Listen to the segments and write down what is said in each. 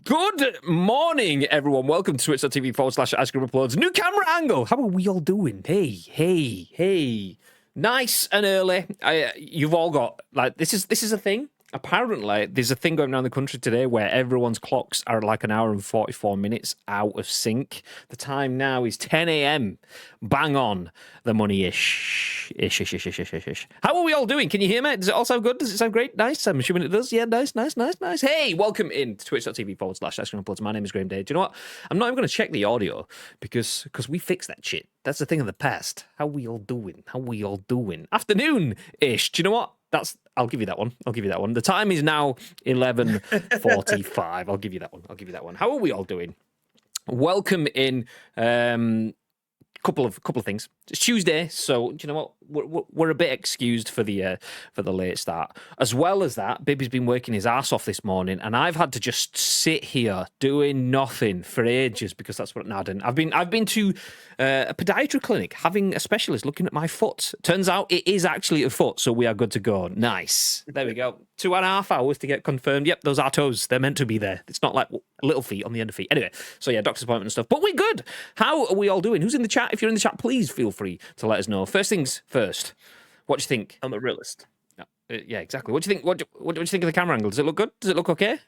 Good morning, everyone. Welcome to twitch.tv/Ice Cream Uploads. New camera angle. How are we all doing? Hey. Nice and early. You've all got, like, this is a thing. Apparently, there's a thing going around the country today where everyone's clocks are like an hour and 44 minutes out of sync. The time now is 10 a.m. Bang on the money-ish. How are we all doing? Can you hear me? Does it all sound good? Does it sound great? Nice. I'm assuming it does. Yeah, nice. Hey, welcome in to twitch.tv/Ice Cream Uploads. My name is Graham Day. Do you know what? I'm not even going to check the audio because we fixed that shit. That's the thing of the past. How we all doing? Afternoon-ish. Do you know what? I'll give you that one. The time is now 11:45. I'll give you that one. How are we all doing? Welcome in. Couple of things. It's Tuesday, so do you know what? We're a bit excused for the late start. As well as that, Bibby's been working his ass off this morning, and I've had to just sit here doing nothing for ages because that's what I didn't. I've been to a podiatry clinic, having a specialist looking at my foot. Turns out it is actually a foot, so we are good to go. Nice. There we go. 2.5 hours to get confirmed. Yep, those are toes. They're meant to be there. It's not like little feet on the end of feet. Anyway, so yeah, doctor's appointment and stuff. But we're good. How are we all doing? Who's in the chat? If you're in the chat, please feel free to let us know. First things first. What do you think? I'm a realist. Yeah, exactly. What do you think? What do you think of the camera angle? Does it look good? Does it look okay?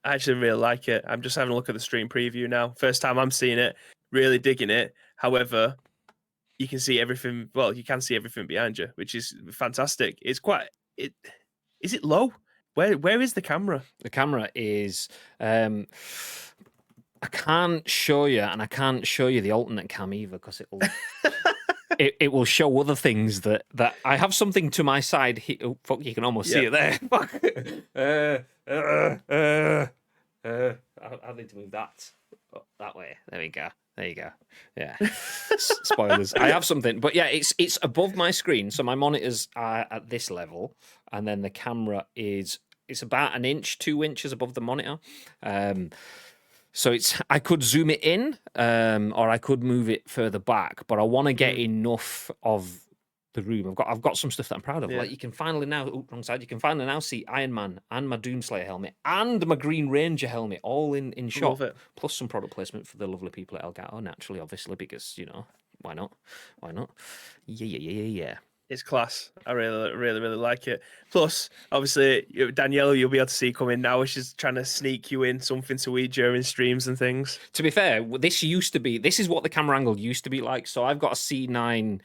I actually really like it. I'm just having a look at the stream preview now. First time I'm seeing it. Really digging it. However, you can see everything. Well, you can see everything behind you, which is fantastic. It's quite. Is it low? Where is the camera? The camera is. I can't show you, and I can't show you the alternate cam either because it will. It will show other things that I have something to my side. Oh, fuck, you can almost see it there. Fuck. I need to move that that way. There you go. Yeah. Spoilers. I have something, but yeah, it's above my screen, so my monitors are at this level, and then the camera it's about 1 inch, 2 inches above the monitor. So I could zoom it in, or I could move it further back, but I want to get enough of the room. I've got some stuff that I'm proud of. Yeah. Like you can finally now see Iron Man and my Doomslayer helmet and my Green Ranger helmet all in shot. Plus some product placement for the lovely people at Elgato, naturally, obviously, because why not? Yeah. It's class. I really like it. Plus, obviously, Danielle, you'll be able to see coming now. She's trying to sneak you in something to eat during streams and things. To be fair, this is what the camera angle used to be like. So I've got a C9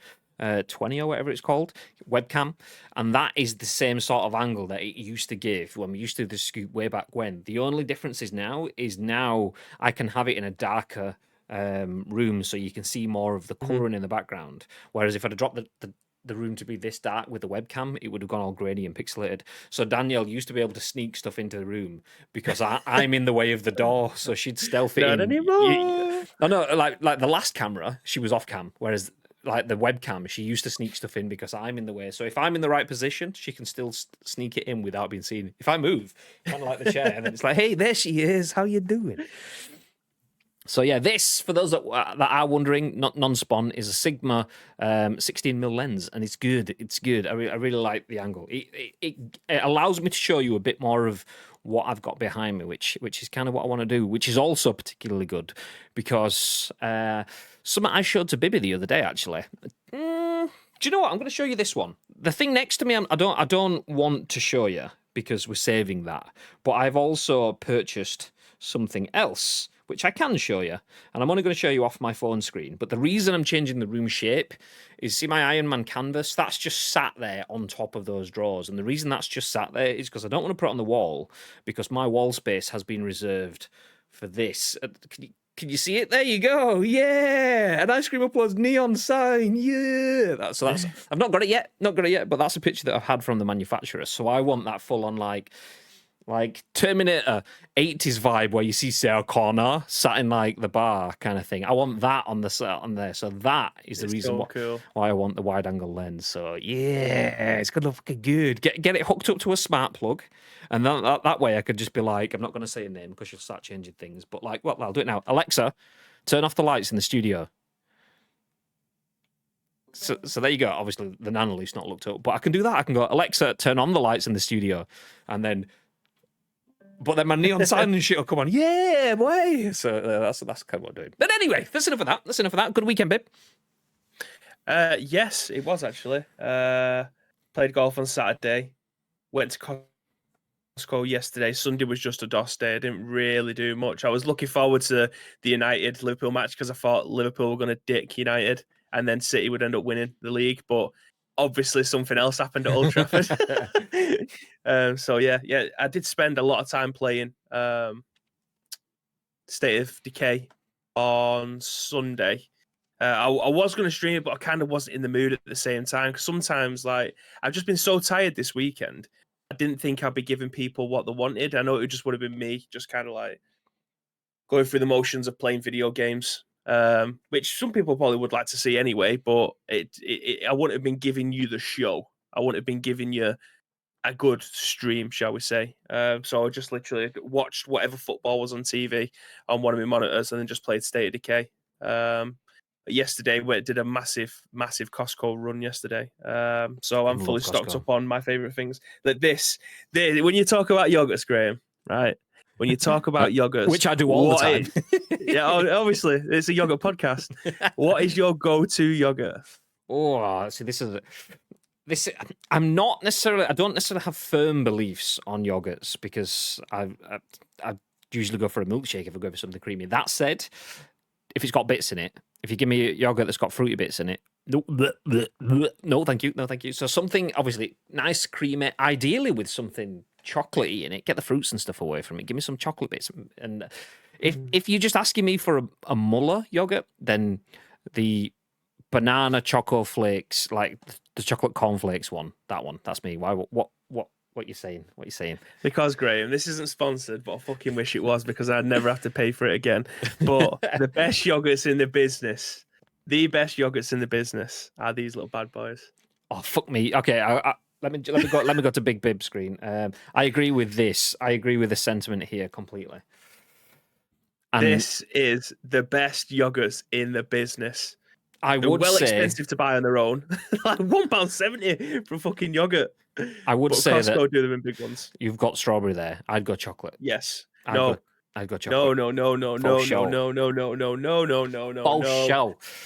20 or whatever it's called webcam, and that is the same sort of angle that it used to give when we used to do the scoop way back when. The only difference is now I can have it in a darker room, so you can see more of the colouring in the background. Whereas if I'd have dropped the room to be this dark with the webcam, it would have gone all grainy and pixelated. So Danielle used to be able to sneak stuff into the room because I'm in the way of the door, so she'd stealth it Not in. anymore. No, like the last camera, she was off cam, whereas like the webcam, she used to sneak stuff in because I'm in the way. So if I'm in the right position, she can still sneak it in without being seen. If I move, kind of like the chair, and then it's like, hey, there she is. How you doing? So yeah, this, for those that are wondering, not non-spawn, is a Sigma 16mm lens, and it's good. I really like the angle. It allows me to show you a bit more of what I've got behind me, which is kind of what I want to do, which is also particularly good because something I showed to Bibby the other day, actually. Do you know what? I'm going to show you this one. The thing next to me, I don't want to show you because we're saving that, but I've also purchased something else which I can show you, and I'm only going to show you off my phone screen. But the reason I'm changing the room shape is, see my Iron Man canvas? That's just sat there on top of those drawers, and the reason that's just sat there is because I don't want to put it on the wall, because my wall space has been reserved for this. Can you see it? There you go. Yeah, an Ice Cream Uploads neon sign. Yeah. That's I've not got it yet, but that's a picture that I've had from the manufacturer. So I want that full on like Terminator 80s vibe where you see Sarah Connor sat in like the bar kind of thing. I want that on there. So that is the reason why I want the wide angle lens. So yeah, it's gonna look good. Get it hooked up to a smart plug, and that way I could just be like, I'm not going to say a name because you'll start changing things. But like, well, I'll do it now. Alexa, turn off the lights in the studio. So there you go. Obviously the Nanoleaf's not looked up, but I can do that. I can go, Alexa, turn on the lights in the studio, and then But then my neon sign and shit will come on. Yeah, boy. So that's kind of what I'm doing. But anyway, that's enough of that. That's enough of that. Good weekend, babe. Yes, it was actually. Played golf on Saturday. Went to Costco yesterday. Sunday was just a DOS day. I didn't really do much. I was looking forward to the United Liverpool match because I thought Liverpool were going to dick United and then City would end up winning the league. But obviously something else happened at Old Trafford. So yeah, I did spend a lot of time playing State of Decay on Sunday. I was going to stream it, but I kind of wasn't in the mood at the same time. Because sometimes, like, I've just been so tired this weekend. I didn't think I'd be giving people what they wanted. I know it just would have been me, just kind of like going through the motions of playing video games, which some people probably would like to see anyway. But I wouldn't have been giving you the show. I wouldn't have been giving you a good stream, shall we say. So I just literally watched whatever football was on TV on one of my monitors and then just played State of Decay. Yesterday, we did a massive Costco run yesterday. So I'm fully stocked up on my favorite things. Like when you talk about yogurts, Graham, right? When you talk about yogurts, which I do all the time. Yeah, obviously, it's a yogurt podcast. What is your go-to yogurt? Oh, see, this. I don't necessarily have firm beliefs on yogurts because I usually go for a milkshake if I go for something creamy. That said, if it's got bits in it, if you give me a yogurt that's got fruity bits in it, no, thank you, no, thank you. So something obviously nice, creamy, ideally with something chocolatey in it. Get the fruits and stuff away from it. Give me some chocolate bits. And if you're just asking me for a Muller yogurt, then the banana choco flakes, like the chocolate cornflakes that's me. Why? What you saying? What you saying? Because Graham, this isn't sponsored, but I fucking wish it was because I'd never have to pay for it again. But the best yogurts in the business, are these little bad boys. Oh fuck me. Okay, let me go to Big Bib screen. I agree with this. I agree with the sentiment here completely. And this is the best yogurts in the business. They're well expensive to buy on their own. Like £1.70 for a fucking yogurt. I would say Costco that do them in big ones. You've got strawberry there. I'd go chocolate. Yes. I'd go chocolate. No. Show.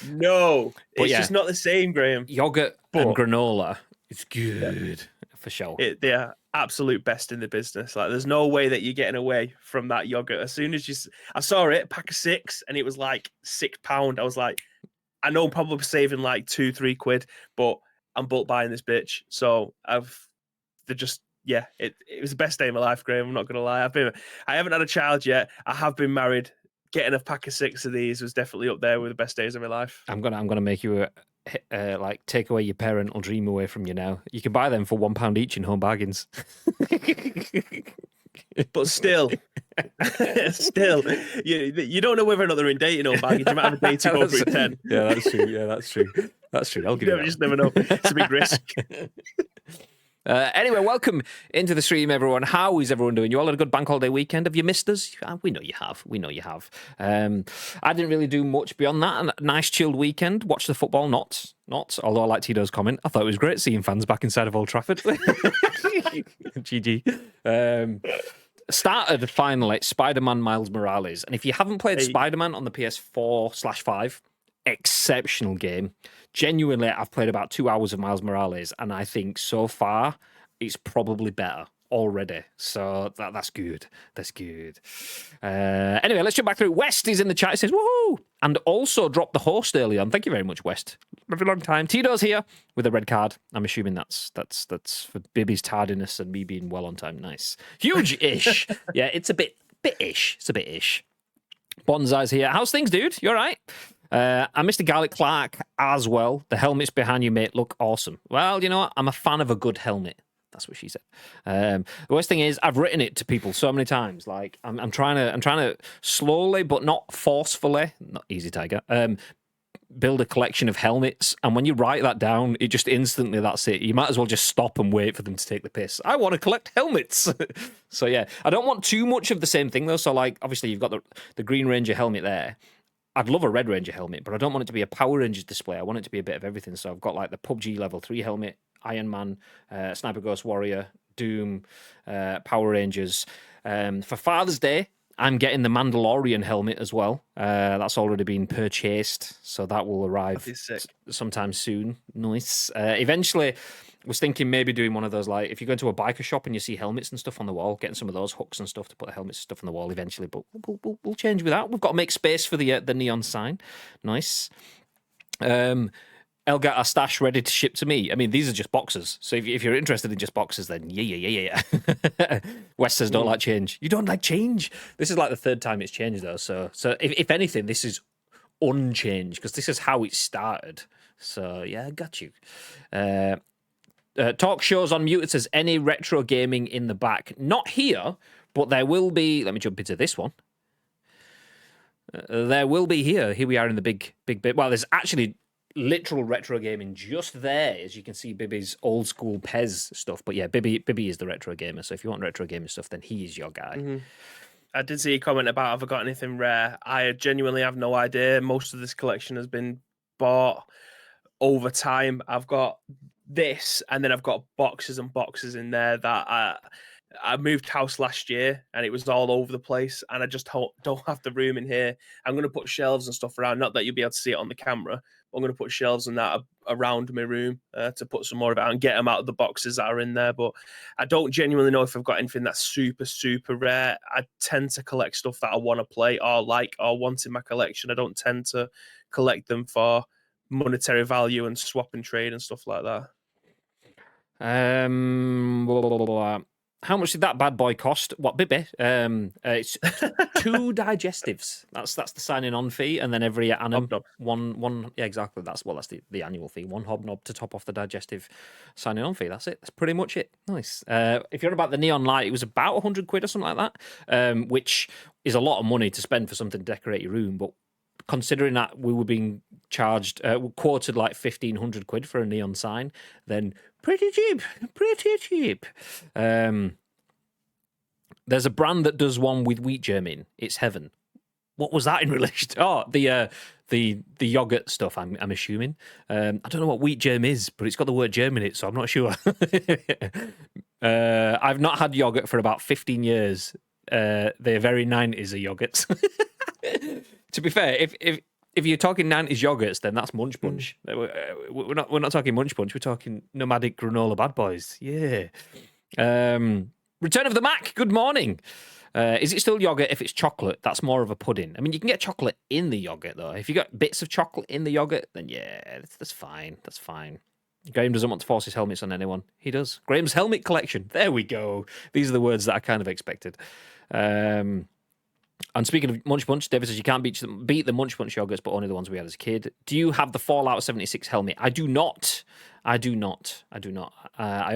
No. It's just not the same, Graham. Yogurt and granola. It's good for sure. They are absolute best in the business. Like, there's no way that you're getting away from that yogurt. As soon as I saw it, pack of 6, and it was like £6. I was like, I know I'm probably saving like 2-3 quid, but I'm bulk buying this bitch. So it was the best day of my life, Graham. I'm not gonna lie. I haven't had a child yet. I have been married. Getting a pack of 6 of these was definitely up there with the best days of my life. I'm gonna make you take away your parental dream away from you now. You can buy them for £1 each in Home Bargains. But still, you don't know whether or not they're in dating or baggage. You might have a day to go through 10. Yeah, that's true. That's true. I'll give you that. You just never know. It's a big risk. Anyway, welcome into the stream, everyone. How is everyone doing? You all had a good bank holiday weekend? Have you missed us? We know you have. I didn't really do much beyond that. A nice chilled weekend. Watched the football, not. Although I like Tito's comment. I thought it was great seeing fans back inside of Old Trafford. GG. Started finally Spider-Man Miles Morales. And if you haven't played Spider-Man on the PS4/5, exceptional game. Genuinely, I've played about 2 hours of Miles Morales, and I think so far it's probably better already. So that's good. That's good. Anyway, let's jump back through. West is in the chat. It says, woohoo! And also dropped the host early on. Thank you very much, West. Very long time. Tito's here with a red card. I'm assuming that's for Bibby's tardiness and me being well on time. Nice. Huge-ish. Yeah, it's a bit-ish. It's a bit-ish. Bonsai's here. How's things, dude? You all right? And Mr. Garlic Clark as well. The helmets behind you, mate, look awesome. Well, you know what? I'm a fan of a good helmet. That's what she said. The worst thing is, I've written it to people so many times. Like, I'm trying to slowly but not forcefully, not easy, Tiger, build a collection of helmets. And when you write that down, it just instantly, that's it. You might as well just stop and wait for them to take the piss. I want to collect helmets. So yeah, I don't want too much of the same thing though. So like, obviously you've got the Green Ranger helmet there. I'd love a Red Ranger helmet, but I don't want it to be a Power Rangers display. I want it to be a bit of everything. So I've got like the PUBG Level 3 helmet, Iron Man, Sniper Ghost Warrior, Doom, Power Rangers. For Father's Day, I'm getting the Mandalorian helmet as well. That's already been purchased, so that will arrive sometime soon. Nice. Eventually, I was thinking maybe doing one of those, like, if you go into a biker shop and you see helmets and stuff on the wall, getting some of those hooks and stuff to put the helmets and stuff on the wall eventually, but we'll change with that. We've got to make space for the neon sign. Nice. Elgat our stash ready to ship to me. I mean, these are just boxes. So if you're interested in just boxes, then yeah. West says don't like change. You don't like change? This is like the third time it's changed, though. So if anything, this is unchanged because this is how it started. So yeah, I got you. Talk shows on mute. It says any retro gaming in the back. Not here, but there will be. Let me jump into this one. There will be here. Here we are in the big bit. Well, there's actually literal retro gaming just there, as you can see Bibby's old school Pez stuff. But yeah, Bibby is the retro gamer. So if you want retro gaming stuff, then he is your guy. Mm-hmm. I did see a comment about have I got anything rare. I genuinely have no idea. Most of this collection has been bought over time. I've got this, and then I've got boxes and boxes in there that I moved house last year and it was all over the place, and I just don't have the room in here. I'm going to put shelves and stuff around. Not that you'll be able to see it on the camera. I'm going to put shelves and that around my room to put some more of it out and get them out of the boxes that are in there. But I don't genuinely know if I've got anything that's super, super rare. I tend to collect stuff that I want to play or like or want in my collection. I don't tend to collect them for monetary value and swap and trade and stuff like that. How much did that bad boy cost? What, Bibby? It's 2 digestives. That's the signing on fee, and then every annum one. Yeah, exactly. That's the annual fee. 1 hobnob to top off the digestive signing on fee. That's it. That's pretty much it. Nice. If you're about the neon light, it was about 100 quid or something like that, which is a lot of money to spend for something to decorate your room, but considering that we were being charged, quoted like 1,500 quid for a neon sign, then pretty cheap. There's a brand that does one with wheat germ in. It's heaven. What was that in relation to? Oh, the yogurt stuff, I'm assuming. I don't know what wheat germ is, but it's got the word germ in it, so I'm not sure. I've not had yogurt for about 15 years. They're very 90s yogurts. To be fair, if you're talking 90s yogurts, then that's Munch Bunch. We're not talking Munch Bunch. We're talking nomadic granola bad boys. Yeah. Return of the Mac. Good morning. Is it still yogurt if it's chocolate? That's more of a pudding. I mean, you can get chocolate in the yogurt though. If you got bits of chocolate in the yogurt, then yeah, that's fine. That's fine. Graham doesn't want to force his helmets on anyone. He does. Graham's helmet collection. There we go. These are the words that I kind of expected. And speaking of Munch Bunch, David says you can't beat the Munch Bunch yogurts, but only the ones we had as a kid. Do you have the Fallout 76 helmet? I do not. I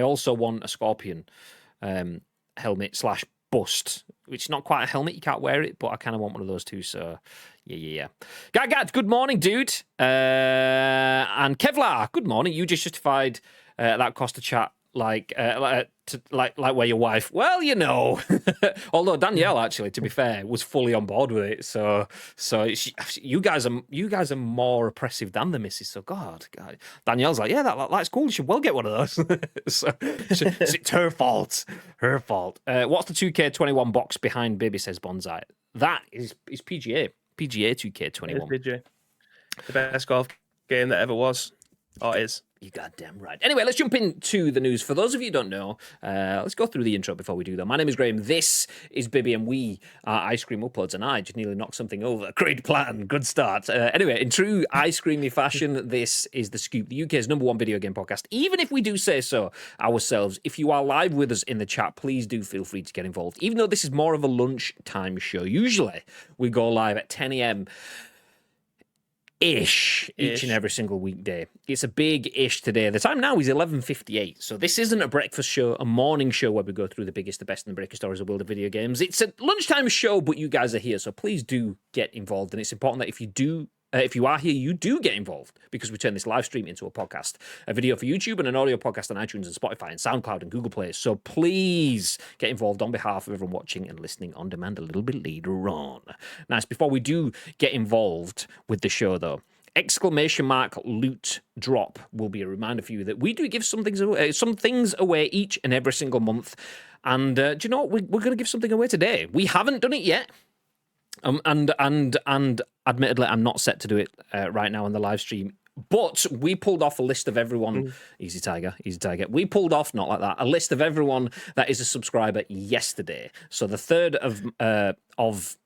also want a Scorpion helmet / bust, which is not quite a helmet. You can't wear it, but I kind of want one of those too. So, yeah. Gagat, good morning, dude. And Kevlar, good morning. You just justified that cost to chat like where your wife, well, you know. Although Danielle, actually, to be fair, was fully on board with it. So you guys are more oppressive than the missus. So God, Danielle's like, yeah, that's cool. You should well get one of those. So it's her fault. What's the 2K21 box behind Baby says Bonsai? That is PGA 2K21. PGA. The best golf game that ever was, or is. You goddamn right. Anyway, let's jump into the news. For those of you who don't know, let's go through the intro before we do that. My name is Graham. This is Bibby, and we are Ice Cream Uploads, and I just nearly knocked something over. Great plan. Good start. Anyway, in true ice creamy fashion, this is The Scoop, the UK's #1 video game podcast. Even if we do say so ourselves, if you are live with us in the chat, please do feel free to get involved. Even though this is more of a lunchtime show, usually we go live at 10 a.m. Ish each and every single weekday. It's a big ish today. The time now is 11:58. So this isn't a breakfast show, a morning show where we go through the biggest, the best, and the breaking stories of the world of video games. It's a lunchtime show, but you guys are here, so please do get involved. And it's important that if you are here, you do get involved, because we turn this live stream into a podcast, a video for YouTube, and an audio podcast on iTunes and Spotify and SoundCloud and Google Play. So please get involved on behalf of everyone watching and listening on demand a little bit later on. Nice. Before we do get involved with the show, though, exclamation mark loot drop will be a reminder for you that we do give some things away each and every single month. And do you know what? We're going to give something away today. We haven't done it yet. And admittedly, I'm not set to do it right now on the live stream. But we pulled off a list of everyone. Easy tiger. We pulled off, not like that, a list of everyone that is a subscriber yesterday. So the 3rd of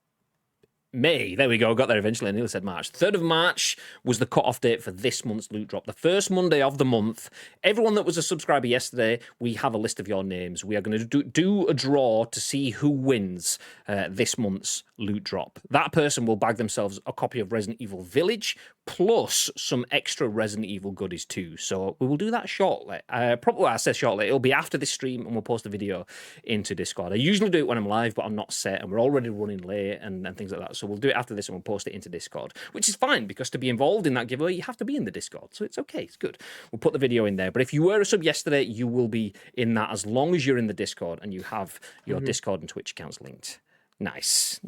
May, there we go, got there eventually. I nearly said March. 3rd of March was the cut-off date for this month's loot drop. The first Monday of the month. Everyone that was a subscriber yesterday, we have a list of your names. We are going to do a draw to see who wins this month's loot drop. That person will bag themselves a copy of Resident Evil Village, plus some extra Resident Evil goodies too. So we will do that shortly. Probably, I say shortly, it'll be after this stream and we'll post the video into Discord. I usually do it when I'm live, but I'm not set and we're already running late and things like that. So we'll do it after this and we'll post it into Discord, which is fine because to be involved in that giveaway, you have to be in the Discord. So it's okay, it's good. We'll put the video in there. But if you were a sub yesterday, you will be in that as long as you're in the Discord and you have your Discord and Twitch accounts linked. Nice.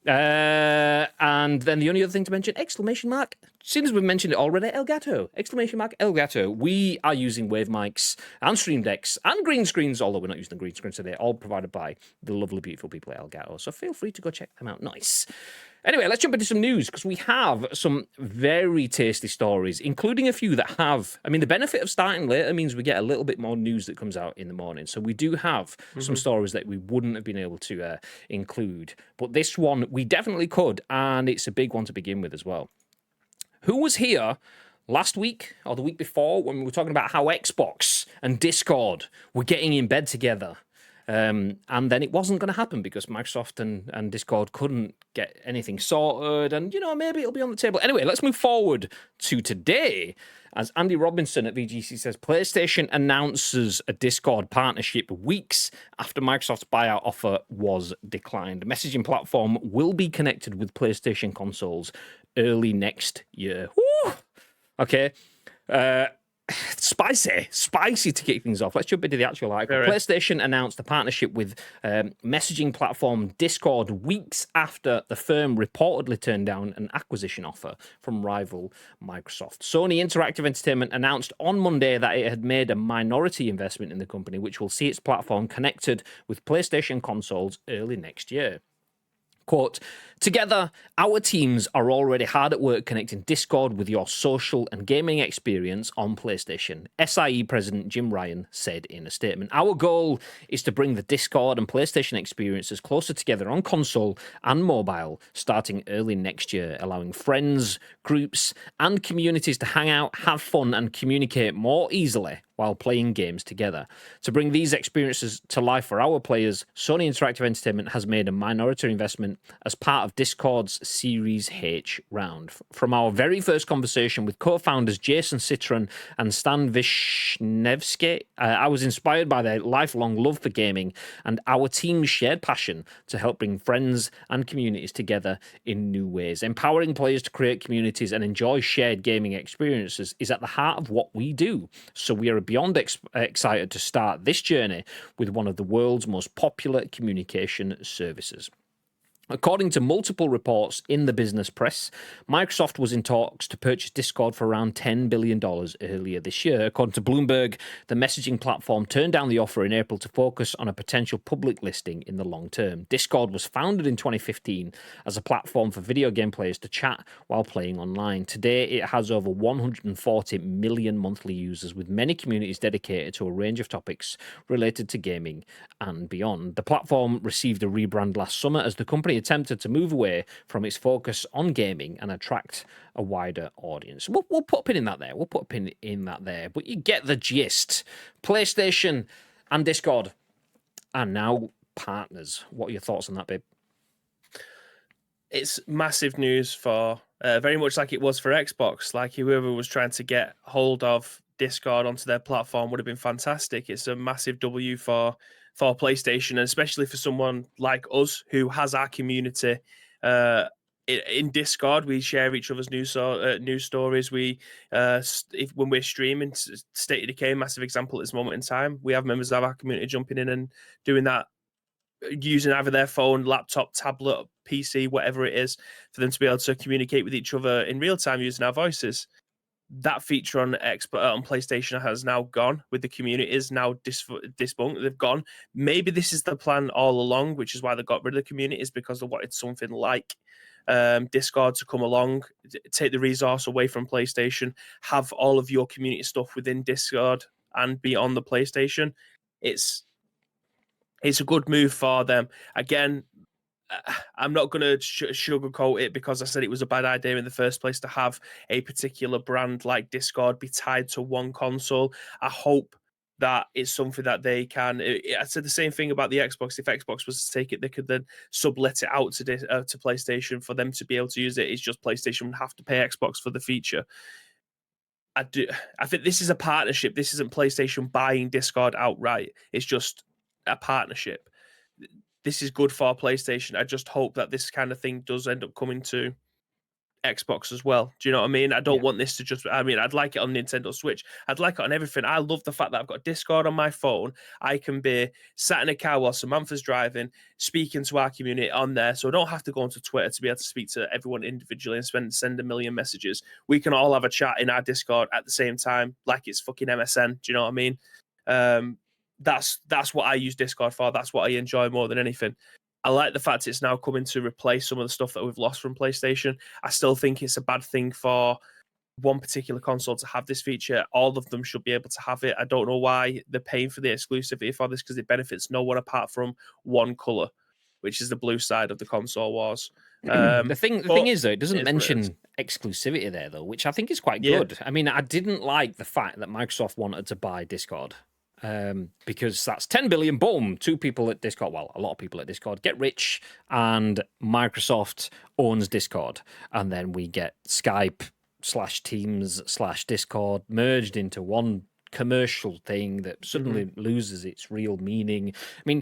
And then the only other thing to mention, exclamation mark, as soon as we've mentioned it already, Elgato, exclamation mark, Elgato. We are using Wave mics and Stream Decks and green screens, although we're not using the green screens today, all provided by the lovely, beautiful people at Elgato. So feel free to go check them out. Nice. Anyway, let's jump into some news because we have some very tasty stories, including a few that have. I mean, the benefit of starting later means we get a little bit more news that comes out in the morning. So we do have some stories that we wouldn't have been able to include. But this one, we definitely could. And it's a big one to begin with as well. Who was here last week or the week before when we were talking about how Xbox and Discord were getting in bed together? And then it wasn't going to happen because Microsoft and Discord couldn't get anything sorted. And, you know, maybe it'll be on the table. Anyway, let's move forward to today. As Andy Robinson at VGC says, PlayStation announces a Discord partnership weeks after Microsoft's buyout offer was declined. The messaging platform will be connected with PlayStation consoles early next year. Woo! Okay. Spicy to kick things off. Let's jump into the actual article. Right. PlayStation announced a partnership with messaging platform Discord weeks after the firm reportedly turned down an acquisition offer from rival Microsoft. Sony Interactive Entertainment announced on Monday that it had made a minority investment in the company, which will see its platform connected with PlayStation consoles early next year. Quote, together, our teams are already hard at work connecting Discord with your social and gaming experience on PlayStation, SIE President Jim Ryan said in a statement. Our goal is to bring the Discord and PlayStation experiences closer together on console and mobile starting early next year, allowing friends, groups, and communities to hang out, have fun, and communicate more easily while playing games together. To bring these experiences to life for our players, Sony Interactive Entertainment has made a minority investment as part of Discord's Series H round. From our very first conversation with co-founders Jason Citron and Stan Wisniewski, I was inspired by their lifelong love for gaming and our team's shared passion to help bring friends and communities together in new ways. Empowering players to create communities and enjoy shared gaming experiences is at the heart of what we do. So we are beyond excited to start this journey with one of the world's most popular communication services. According to multiple reports in the business press, Microsoft was in talks to purchase Discord for around $10 billion earlier this year. According to Bloomberg, the messaging platform turned down the offer in April to focus on a potential public listing in the long term. Discord was founded in 2015 as a platform for video game players to chat while playing online. Today, it has over 140 million monthly users, with many communities dedicated to a range of topics related to gaming and beyond. The platform received a rebrand last summer as the company attempted to move away from its focus on gaming and attract a wider audience. We'll put a pin in that there. But you get the gist. PlayStation and Discord are now partners. What are your thoughts on that, babe? It's massive news for very much like it was for Xbox. Like whoever was trying to get hold of Discord onto their platform would have been fantastic. It's a massive W for PlayStation, and especially for someone like us who has our community in Discord. We share each other's news stories. We, when we're streaming, State of Decay, massive example at this moment in time. We have members of our community jumping in and doing that using either their phone, laptop, tablet, PC, whatever it is, for them to be able to communicate with each other in real time using our voices. That feature on PlayStation has now gone, with the communities now debunked. They've gone. Maybe this is the plan all along, which is why they got rid of the communities, because they wanted something like Discord to come along, take the resource away from PlayStation, have all of your community stuff within Discord and be on the PlayStation. It's a good move for them. Again, I'm not going to sugarcoat it, because I said it was a bad idea in the first place to have a particular brand like Discord be tied to one console. I hope that it's something that they can. I said the same thing about the Xbox. If Xbox was to take it, they could then sublet it out to PlayStation for them to be able to use it. It's just PlayStation would have to pay Xbox for the feature. I think this is a partnership. This isn't PlayStation buying Discord outright. It's just a partnership. This is good for PlayStation. I just hope that this kind of thing does end up coming to Xbox as well. Do you know what I mean? I don't want this to just... I mean, I'd like it on Nintendo Switch. I'd like it on everything. I love the fact that I've got Discord on my phone. I can be sat in a car while Samantha's driving, speaking to our community on there, so I don't have to go onto Twitter to be able to speak to everyone individually and send a million messages. We can all have a chat in our Discord at the same time, like it's fucking MSN. Do you know what I mean? That's what I use Discord for. That's what I enjoy more than anything. I like the fact it's now coming to replace some of the stuff that we've lost from PlayStation. I still think it's a bad thing for one particular console to have this feature. All of them should be able to have it. I don't know why they're paying for the exclusivity for this, because it benefits no one apart from one color, which is the blue side of the console wars. The thing is, though, it doesn't mention exclusivity there, though, which I think is quite good. I mean, I didn't like the fact that Microsoft wanted to buy Discord. Because that's 10 billion, boom, 2 people at Discord, well, a lot of people at Discord get rich, and Microsoft owns Discord, and then we get Skype / Teams / Discord merged into one commercial thing that suddenly loses its real meaning. I mean,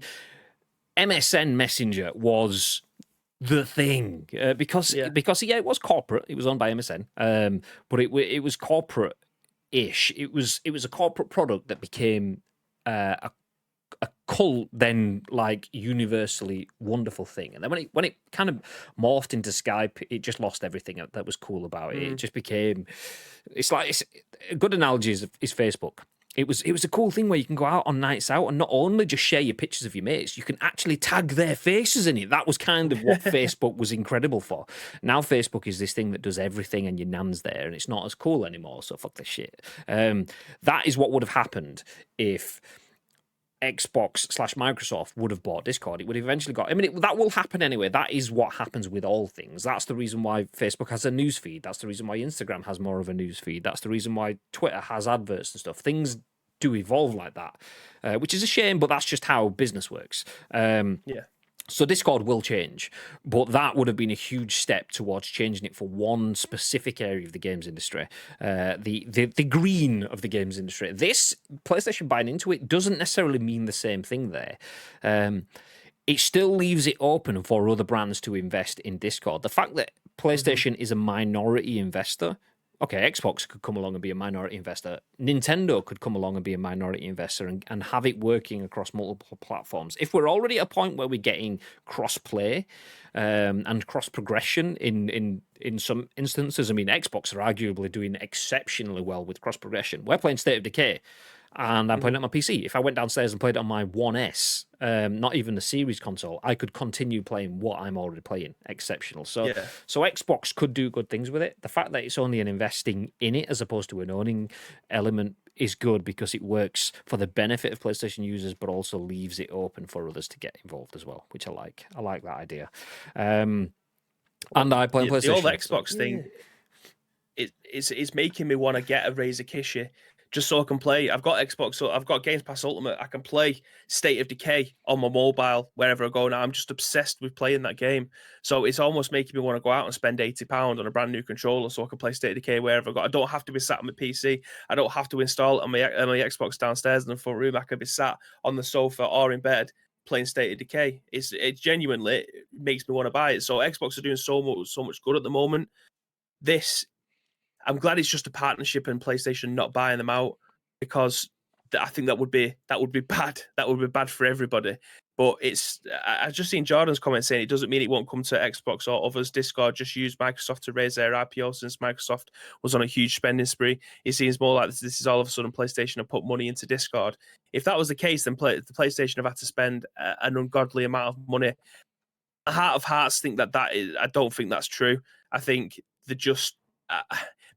MSN Messenger was the thing, because it was corporate. It was owned by MSN, but it was corporate-ish. It was a corporate product that became a cult, then like universally wonderful thing. And then when it kind of morphed into Skype, it just lost everything that was cool about it. It just became, it's a good analogy is Facebook. It was a cool thing where you can go out on nights out and not only just share your pictures of your mates, you can actually tag their faces in it. That was kind of what Facebook was incredible for. Now Facebook is this thing that does everything and your nan's there, and it's not as cool anymore, so fuck this shit. That is what would have happened if Xbox / Microsoft would have bought Discord. It would have eventually got... I mean, that will happen anyway. That is what happens with all things. That's the reason why Facebook has a news feed. That's the reason why Instagram has more of a news feed. That's the reason why Twitter has adverts and stuff. Things do evolve like that, which is a shame, but that's just how business works. So Discord will change, but that would have been a huge step towards changing it for one specific area of the games industry, the green of the games industry. This PlayStation buying into it doesn't necessarily mean the same thing there. It still leaves it open for other brands to invest in Discord. The fact that PlayStation is a minority investor, okay, Xbox could come along and be a minority investor. Nintendo could come along and be a minority investor and have it working across multiple platforms. If we're already at a point where we're getting cross-play and cross-progression in some instances, I mean, Xbox are arguably doing exceptionally well with cross-progression. We're playing State of Decay, and I'm playing it on my PC. If I went downstairs and played it on my One S, not even the Series console, I could continue playing what I'm already playing. Exceptional. So Xbox could do good things with it. The fact that it's only an investing in it as opposed to an owning element is good, because it works for the benefit of PlayStation users, but also leaves it open for others to get involved as well, which I like. I like that idea. And I play PlayStation. The old Xbox thing, it's making me want to get a Razer Kishi just so I can play. I've got Xbox, so I've got Games Pass Ultimate. I can play State of Decay on my mobile wherever I go now. I'm just obsessed with playing that game. So it's almost making me want to go out and spend £80 on a brand new controller so I can play State of Decay wherever I go. I don't have to be sat on my PC. I don't have to install it on my Xbox downstairs in the front room. I could be sat on the sofa or in bed playing State of Decay. It genuinely makes me want to buy it. So Xbox are doing so much good at the moment. I'm glad it's just a partnership and PlayStation not buying them out, because I think that would be bad. That would be bad for everybody. But I've just seen Jordan's comment saying it doesn't mean it won't come to Xbox or others. Discord just used Microsoft to raise their IPO since Microsoft was on a huge spending spree. It seems more like this is all of a sudden PlayStation have put money into Discord. If that was the case, then the PlayStation have had to spend an ungodly amount of money. Heart of hearts think that is. I don't think that's true. I think they just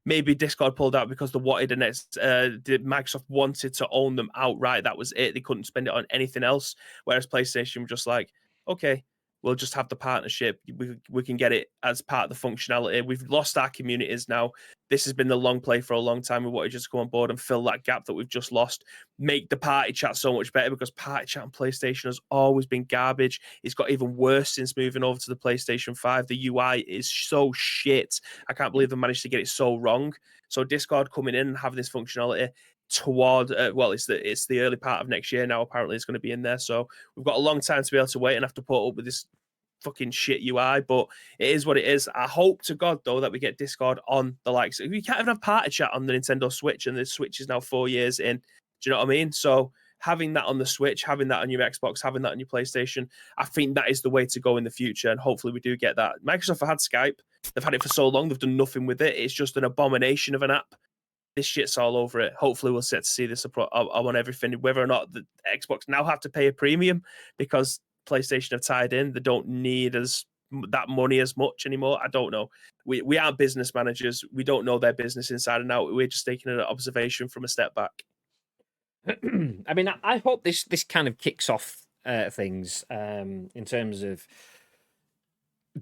maybe Discord pulled out because they wanted Microsoft wanted to own them outright. That was it. They couldn't spend it on anything else. Whereas PlayStation were just like, okay, we'll just have the partnership. We can get it as part of the functionality. We've lost our communities now. This has been the long play for a long time. We wanted to just go on board and fill that gap that we've just lost. Make the party chat so much better, because party chat on PlayStation has always been garbage. It's got even worse since moving over to the PlayStation 5. The UI is so shit. I can't believe they managed to get it so wrong. So Discord coming in and having this functionality toward it's the early part of next year now. Apparently it's going to be in there. So we've got a long time to be able to wait and have to put up with this fucking shit UI, but it is what it is. I hope to God though that we get Discord on the likes. We can't even have party chat on the Nintendo Switch, and the Switch is now 4 years in. Do you know what I mean? So having that on the Switch, having that on your Xbox, having that on your PlayStation, I think that is the way to go in the future, and hopefully we do get that. Microsoft have had Skype. They've had it for so long. They've done nothing with it. It's just an abomination of an app. This shit's all over it. Hopefully we'll set to see this on everything. Whether or not the Xbox now have to pay a premium because PlayStation have tied in, they don't need that money as much anymore. I don't know. We aren't business managers. We don't know their business inside and out. We're just taking an observation from a step back. I mean, I hope this kind of kicks off things in terms of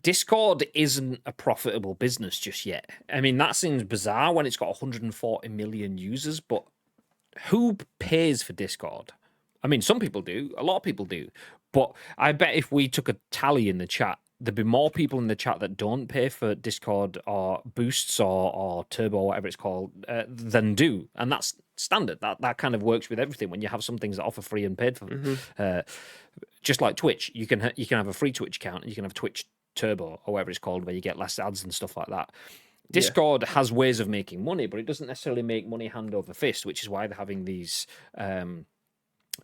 Discord isn't a profitable business just yet. I mean, that seems bizarre when it's got 140 million users, but who pays for Discord? I mean, some people do, a lot of people do, but I bet if we took a tally in the chat, there'd be more people in the chat that don't pay for Discord or boosts or turbo or whatever it's called than do, and that's standard. That kind of works with everything. When you have some things that offer free and paid for, just like Twitch, you can have a free Twitch account and you can have Twitch Turbo or whatever it's called, where you get less ads and stuff like that. Discord has ways of making money, but it doesn't necessarily make money hand over fist, which is why they're having these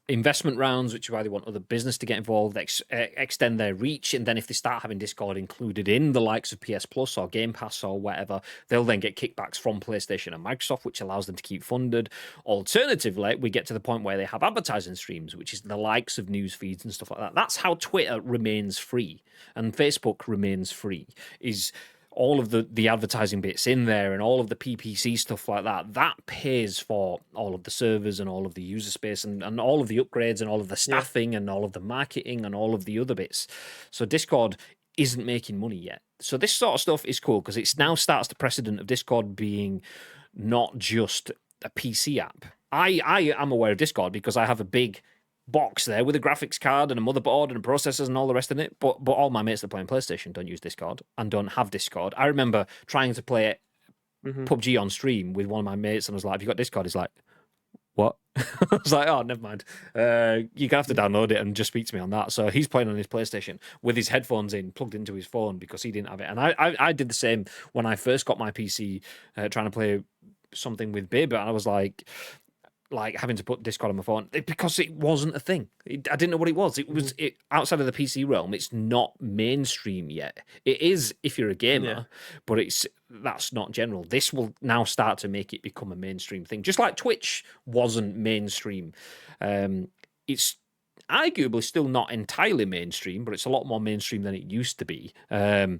investment rounds, which is why they want other business to get involved, extend their reach, and then if they start having Discord included in the likes of PS Plus or Game Pass or whatever, they'll then get kickbacks from PlayStation and Microsoft, which allows them to keep funded. Alternatively, we get to the point where they have advertising streams, which is the likes of news feeds and stuff like that. That's how Twitter remains free and Facebook remains free, is all of the advertising bits in there and all of the PPC stuff like that pays for all of the servers and all of the user space and all of the upgrades and all of the staffing and all of the marketing and all of the other bits. So Discord isn't making money yet. So this sort of stuff is cool because it now starts the precedent of Discord being not just a PC app. I am aware of Discord because I have a big box there with a graphics card and a motherboard and processors and all the rest of it. But all my mates that play on PlayStation don't use Discord and don't have Discord. I remember trying to play PUBG on stream with one of my mates and I was like, have you got Discord? He's like, what? I was like, oh, never mind. You're going to have to download it and just speak to me on that. So he's playing on his PlayStation with his headphones in, plugged into his phone because he didn't have it. And I did the same when I first got my PC trying to play something with Bib. And I was like having to put Discord on my phone because it wasn't a thing. I didn't know what it was. It was outside of the PC realm. It's not mainstream yet. It is if you're a gamer, but that's not general. This will now start to make it become a mainstream thing. Just like Twitch wasn't mainstream. It's arguably still not entirely mainstream, but it's a lot more mainstream than it used to be. And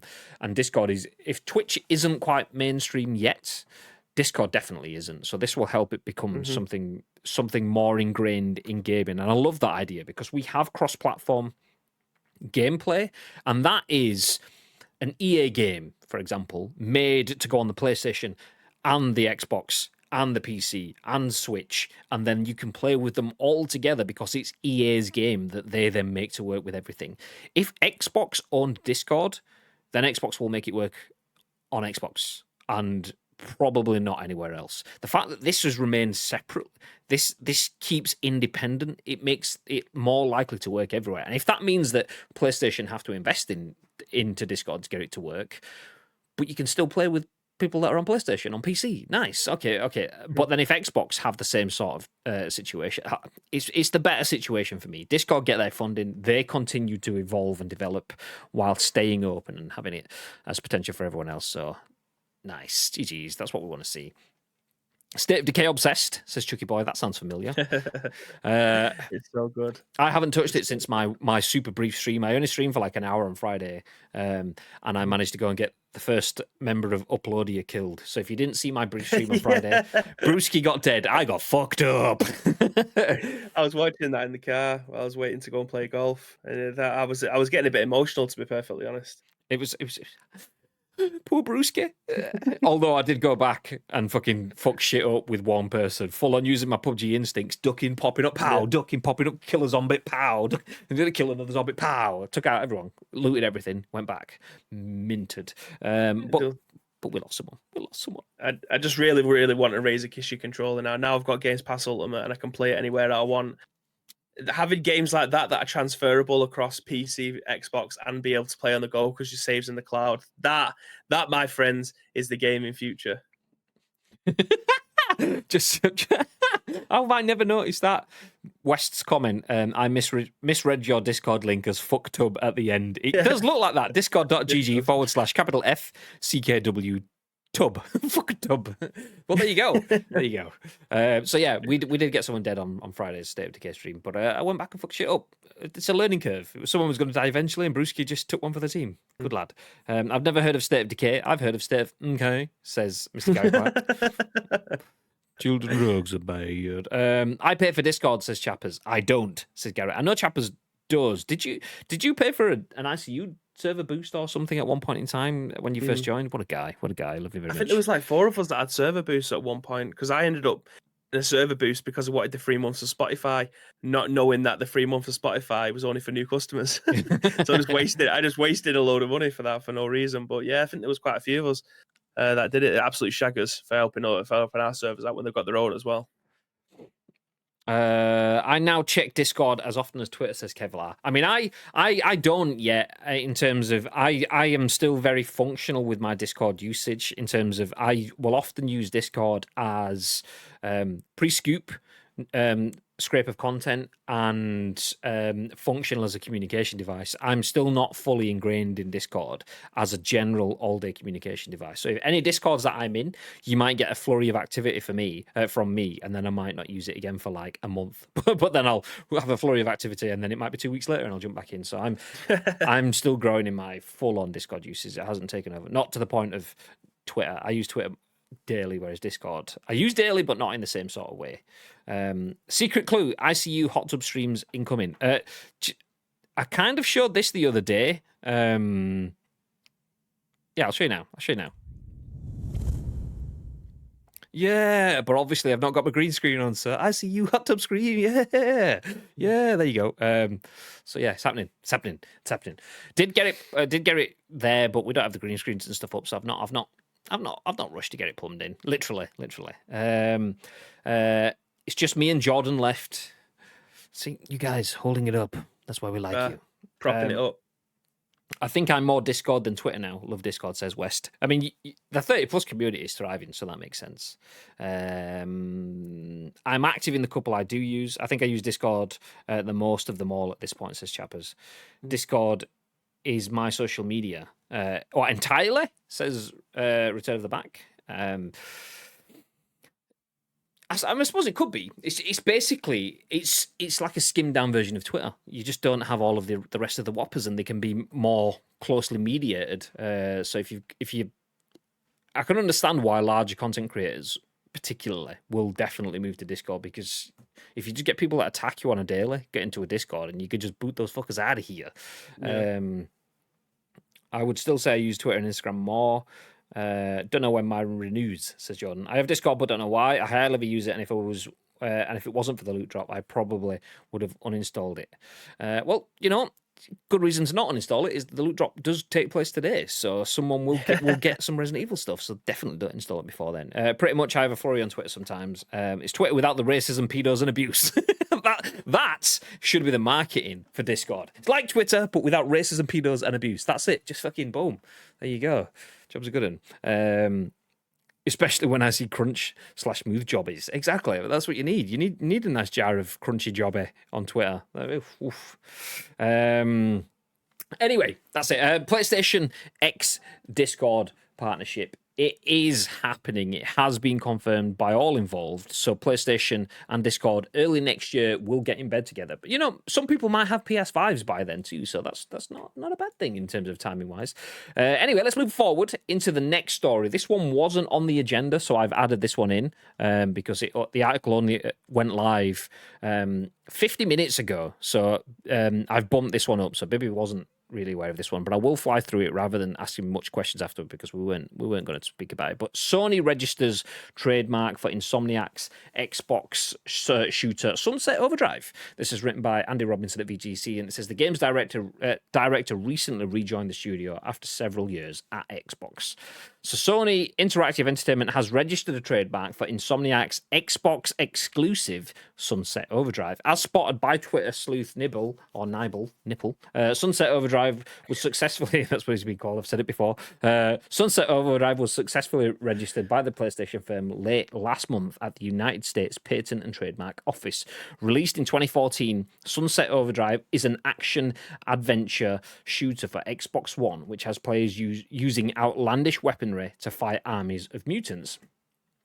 Discord is, if Twitch isn't quite mainstream yet, Discord definitely isn't. So this will help it become something more ingrained in gaming. And I love that idea because we have cross-platform gameplay, and that is an EA game, for example, made to go on the PlayStation and the Xbox and the PC and Switch, and then you can play with them all together because it's EA's game that they then make to work with everything. If Xbox owned Discord, then Xbox will make it work on Xbox and probably not anywhere else. The fact that this has remained separate, this keeps independent, it makes it more likely to work everywhere. And if that means that PlayStation have to invest into Discord to get it to work, but you can still play with people that are on PlayStation, on PC. Nice. Okay. But then if Xbox have the same sort of situation, it's the better situation for me. Discord get their funding. They continue to evolve and develop while staying open and having it as potential for everyone else. So nice. GG's. That's what we want to see. State of Decay obsessed, says Chucky Boy. That sounds familiar. It's so good. I haven't touched it since my super brief stream. I only streamed for like an hour on Friday, and I managed to go and get the first member of Uploadia killed. So if you didn't see my brief stream on Friday, Brewski got dead. I got fucked up. I was watching that in the car while I was waiting to go and play golf, and I was getting a bit emotional, to be perfectly honest. It was poor Brewski. Although I did go back and fucking fuck shit up with one person, full on using my PUBG instincts, ducking, popping up, pow, ducking, popping up, kill a zombie, pow, and then kill another zombie, pow. Took out everyone, looted everything, went back, minted. But we lost someone. I just really, really want to raise a Kishu controller now. Now I've got Games Pass Ultimate and I can play it anywhere that I want. Having games like that are transferable across PC, Xbox, and be able to play on the go because your saves in the cloud. That, my friends, is the gaming future. Just how have I never noticed that? West's comment, I misread your Discord link as fucktub at the end. It does look like that. Discord.gg/FCKW tub. Fuck tub. Well, there you go. So yeah, we did get someone dead on Friday's State of Decay stream, but I went back and fucked shit up. It's a learning curve. Someone was going to die eventually, and Brewski just took one for the team. Good lad. I've never heard of State of Decay. I've heard of State of Okay, says Mr. Gary Black. Children drugs are bad. I pay for Discord, says Chappers. I don't, says Garrett. I know Chappers does. Did you pay for an ICU server boost or something at one point in time when you first joined? What a guy. Love him very much. I think there was like 4 of us that had server boosts at one point because I ended up in a server boost because I wanted the 3 months of Spotify, not knowing that the 3 months of Spotify was only for new customers. So I just wasted a load of money for that for no reason. But yeah, I think there was quite a few of us that did it. Absolute shaggers for helping our servers out when they've got their own as well. I now check Discord as often as Twitter, says Kevlar. I mean, I don't yet in terms of I am still very functional with my Discord usage in terms of I will often use Discord as pre-scoop, scrape of content, and functional as a communication device. I'm still not fully ingrained in Discord as a general all-day communication device. So if any Discords that I'm in, you might get a flurry of activity from me, and then I might not use it again for like a month. But then I'll have a flurry of activity, and then it might be 2 weeks later, and I'll jump back in. So I'm still growing in my full-on Discord usage. It hasn't taken over, not to the point of Twitter. I use Twitter daily, whereas Discord I use daily, but not in the same sort of way. Secret clue: ICU hot tub streams incoming. I kind of showed this the other day. Yeah, I'll show you now. Yeah, but obviously I've not got my green screen on, so ICU hot tub screen. Yeah, there you go. So yeah, it's happening. Did get it there, but we don't have the green screens and stuff up, so I've not rushed to get it plumbed in. Literally. It's just me and Jordan left. See, you guys holding it up. That's why we like you. Propping it up. I think I'm more Discord than Twitter now. Love Discord, says West. I mean, the 30+ community is thriving, so that makes sense. I'm active in the couple I do use. I think I use Discord the most of them all at this point, says Chappers. Discord is my social media. Or entirely, says Return of the Back. I suppose it could be. It's basically it's like a skimmed down version of Twitter. You just don't have all of the rest of the whoppers, and they can be more closely mediated. So if you, I can understand why larger content creators, particularly, will definitely move to Discord, because if you just get people that attack you on a daily, get into a Discord, and you could just boot those fuckers out of here. Yeah. I would still say I use Twitter and Instagram more. Don't know when mine renews, says Jordan. I have Discord, but don't know why. I hardly use it, and if it wasn't for the loot drop, I probably would have uninstalled it. Well, good reason to not uninstall it is the loot drop does take place today, so someone will get some Resident Evil stuff. So definitely don't install it before then. Pretty much, I have a flurry on Twitter sometimes. It's Twitter without the racism, pedos, and abuse. that should be the marketing for Discord. It's like Twitter, but without racism, pedos, and abuse. That's it. Just fucking boom. There you go. Job's a good one. Especially when I see crunch/smooth jobbies. Exactly. That's what you need. You need a nice jar of crunchy jobby on Twitter. Oof. Anyway, that's it. PlayStation X Discord partnership. It is happening. It has been confirmed by all involved. So PlayStation and Discord early next year will get in bed together. But some people might have PS5s by then too. So that's not a bad thing in terms of timing wise. Anyway, let's move forward into the next story. This one wasn't on the agenda, so I've added this one in because the article only went live 50 minutes ago. So I've bumped this one up. So maybe it wasn't really aware of this one, but I will fly through it rather than asking much questions afterward because we weren't going to speak about it. But Sony registers trademark for Insomniac's Xbox shooter Sunset Overdrive. This is written by Andy Robinson at VGC, and it says the game's director recently rejoined the studio after several years at Xbox. So Sony Interactive Entertainment has registered a trademark for Insomniac's Xbox exclusive Sunset Overdrive. As spotted by Twitter sleuth Nibble, Sunset Overdrive was successfully, that's what it's been called, I've said it before, Sunset Overdrive was successfully registered by the PlayStation firm late last month at the United States Patent and Trademark Office. Released in 2014, Sunset Overdrive is an action-adventure shooter for Xbox One, which has players using outlandish weaponry to fight armies of mutants.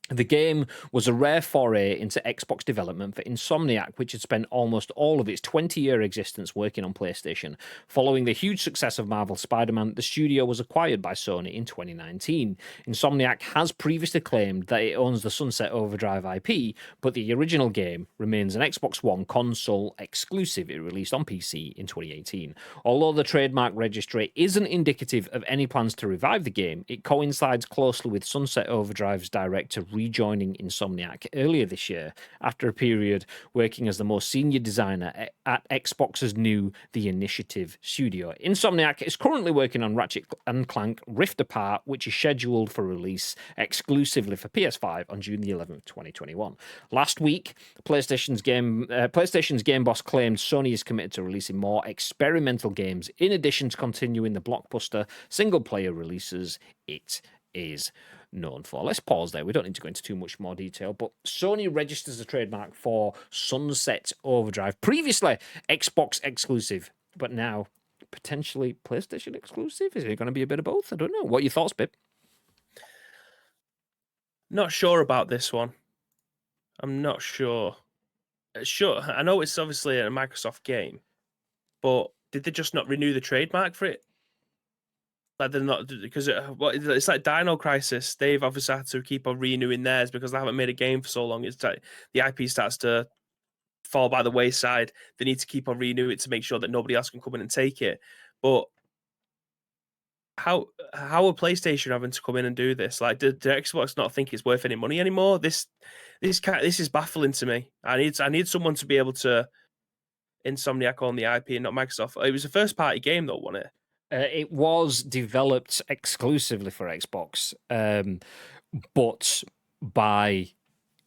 The game was a rare foray into Xbox development for Insomniac, which had spent almost all of its 20-year existence working on PlayStation. Following the huge success of Marvel's Spider-Man, the studio was acquired by Sony in 2019. Insomniac has previously claimed that it owns the Sunset Overdrive IP, but the original game remains an Xbox One console exclusive. It released on PC in 2018. Although the trademark registry isn't indicative of any plans to revive the game, it coincides closely with Sunset Overdrive's director rejoining Insomniac earlier this year after a period working as the most senior designer at Xbox's new The Initiative studio. Insomniac is currently working on Ratchet & Clank Rift Apart, which is scheduled for release exclusively for PS5 on June the 11th, 2021. Last week, PlayStation's game boss claimed Sony is committed to releasing more experimental games in addition to continuing the blockbuster single-player releases it is known for. Let's pause there. We don't need to go into too much more detail, but Sony registers a trademark for Sunset Overdrive. Previously Xbox exclusive, but now potentially PlayStation exclusive. Is it going to be a bit of both? I don't know. What are your thoughts, Bib? Not sure about this one. I'm not sure. Sure, I know it's obviously a Microsoft game, but did they just not renew the trademark for it? Like they're not, because it's like Dino Crisis. They've obviously had to keep on renewing theirs because they haven't made a game for so long. It's like the IP starts to fall by the wayside. They need to keep on renewing it to make sure that nobody else can come in and take it. But how are PlayStation having to come in and do this? Like, did Xbox not think it's worth any money anymore? This is baffling to me. I need someone to be able to Insomniac on the IP and not Microsoft. It was a first party game though, wasn't it? It was developed exclusively for Xbox, but by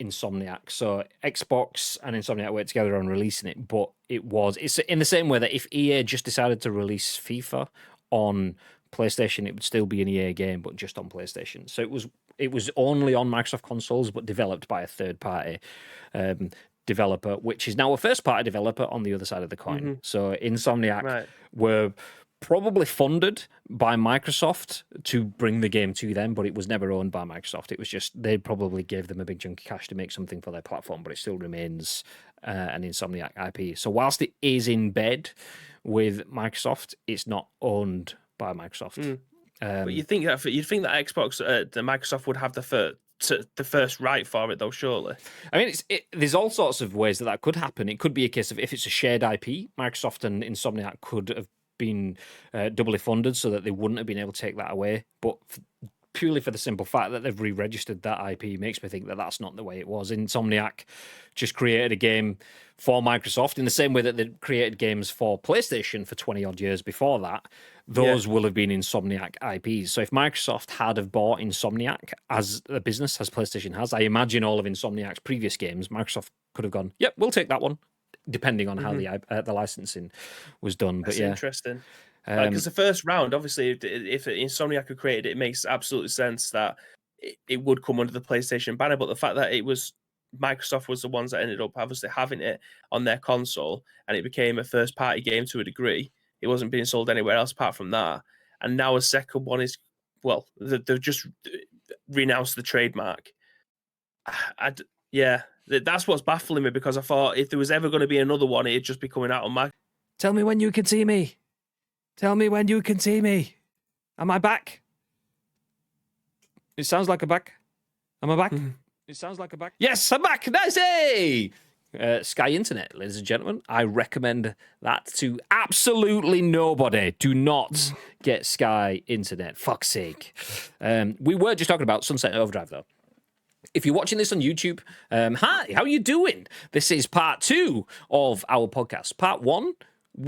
Insomniac. So Xbox and Insomniac worked together on releasing it, but it's in the same way that if EA just decided to release FIFA on PlayStation, it would still be an EA game, but just on PlayStation. So it was only on Microsoft consoles, but developed by a third party developer, which is now a first party developer on the other side of the coin. Mm-hmm. So Insomniac were probably funded by Microsoft to bring the game to them, but it was never owned by Microsoft. It was just, they probably gave them a big chunk of cash to make something for their platform, but it still remains an Insomniac IP. So whilst it is in bed with Microsoft, it's not owned by Microsoft. But you'd think that Xbox, the Microsoft would have the first right for it, though, surely. I mean, there's all sorts of ways that could happen. It could be a case of if it's a shared IP, Microsoft and Insomniac could have been doubly funded so that they wouldn't have been able to take that away. But purely for the simple fact that they've re-registered that IP makes me think that that's not the way it was. Insomniac just created a game for Microsoft in the same way that they created games for PlayStation for 20 odd years before that. Those will have been Insomniac IPs. So if Microsoft had have bought Insomniac as a business, as PlayStation has, I imagine all of Insomniac's previous games, Microsoft could have gone, yep, we'll take that one, depending on how the licensing was done. That's but yeah, interesting. Because the first round, obviously, if Insomniac had created it, it makes absolute sense that it would come under the PlayStation banner. But the fact that it was Microsoft was the ones that ended up obviously having it on their console, and it became a first party game to a degree. It wasn't being sold anywhere else apart from that. And now a second one is, well, they've just renounced the trademark. Yeah, that's what's baffling me, because I thought if there was ever going to be another one, it'd just be coming out on my. Tell me when you can see me. Tell me when you can see me. Am I back? It sounds like a back. Am I back? It sounds like a back. Yes, I'm back. Nice. Hey! Sky Internet, ladies and gentlemen. I recommend that to absolutely nobody. Do not get Sky Internet. Fuck's sake. We were just talking about Sunset Overdrive, though. If you're watching this on YouTube, hi, how you doing? This is part 2 of our podcast. Part 1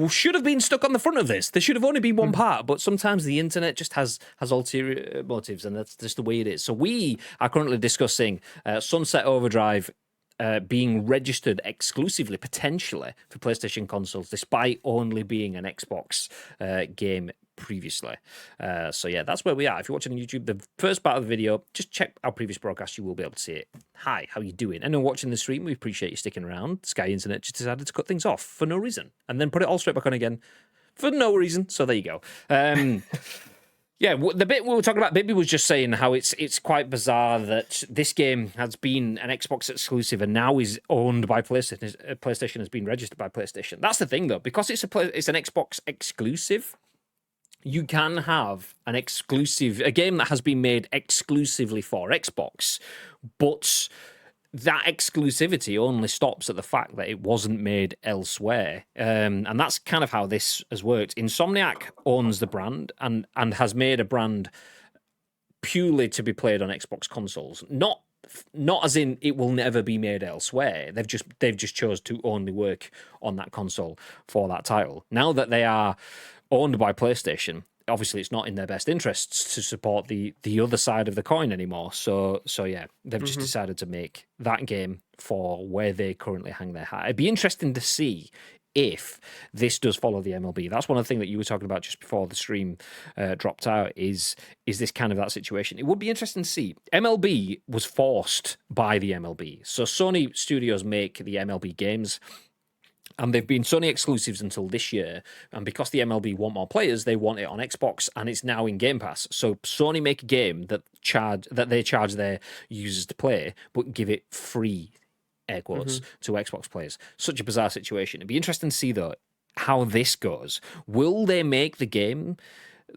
should have been stuck on the front of this. There should have only been one part, but sometimes the internet just has ulterior motives, and that's just the way it is. So we are currently discussing Sunset Overdrive being registered exclusively, potentially, for PlayStation consoles, despite only being an Xbox game previously. So yeah, that's where we are. If you're watching on YouTube, the first part of the video, just check our previous broadcast. You will be able to see it. Hi, how you doing? And watching the stream, we appreciate you sticking around. Sky Internet just decided to cut things off for no reason, and then put it all straight back on again for no reason. So there you go. Yeah, the bit we were talking about, Bibby was just saying how it's quite bizarre that this game has been an Xbox exclusive and now is owned by PlayStation. PlayStation has been registered by PlayStation. That's the thing, though, because it's an Xbox exclusive. You can have a game that has been made exclusively for Xbox, but that exclusivity only stops at the fact that it wasn't made elsewhere. And that's kind of how this has worked. Insomniac owns the brand and has made a brand purely to be played on Xbox consoles. Not as in it will never be made elsewhere. They've just chose to only work on that console for that title. Now that they are owned by PlayStation, obviously it's not in their best interests to support the other side of the coin anymore. So yeah, they've just decided to make that game for where they currently hang their hat. It'd be interesting to see if this does follow the MLB. That's one of the things that you were talking about just before the stream dropped out, is this kind of that situation. It would be interesting to see. MLB was forced by the MLB. So Sony Studios make the MLB games, and they've been Sony exclusives until this year. And because the MLB want more players, they want it on Xbox, and it's now in Game Pass. So Sony make a game that they charge their users to play, but give it free, air quotes, to Xbox players. Such a bizarre situation. It'd be interesting to see, though, how this goes. Will they make the game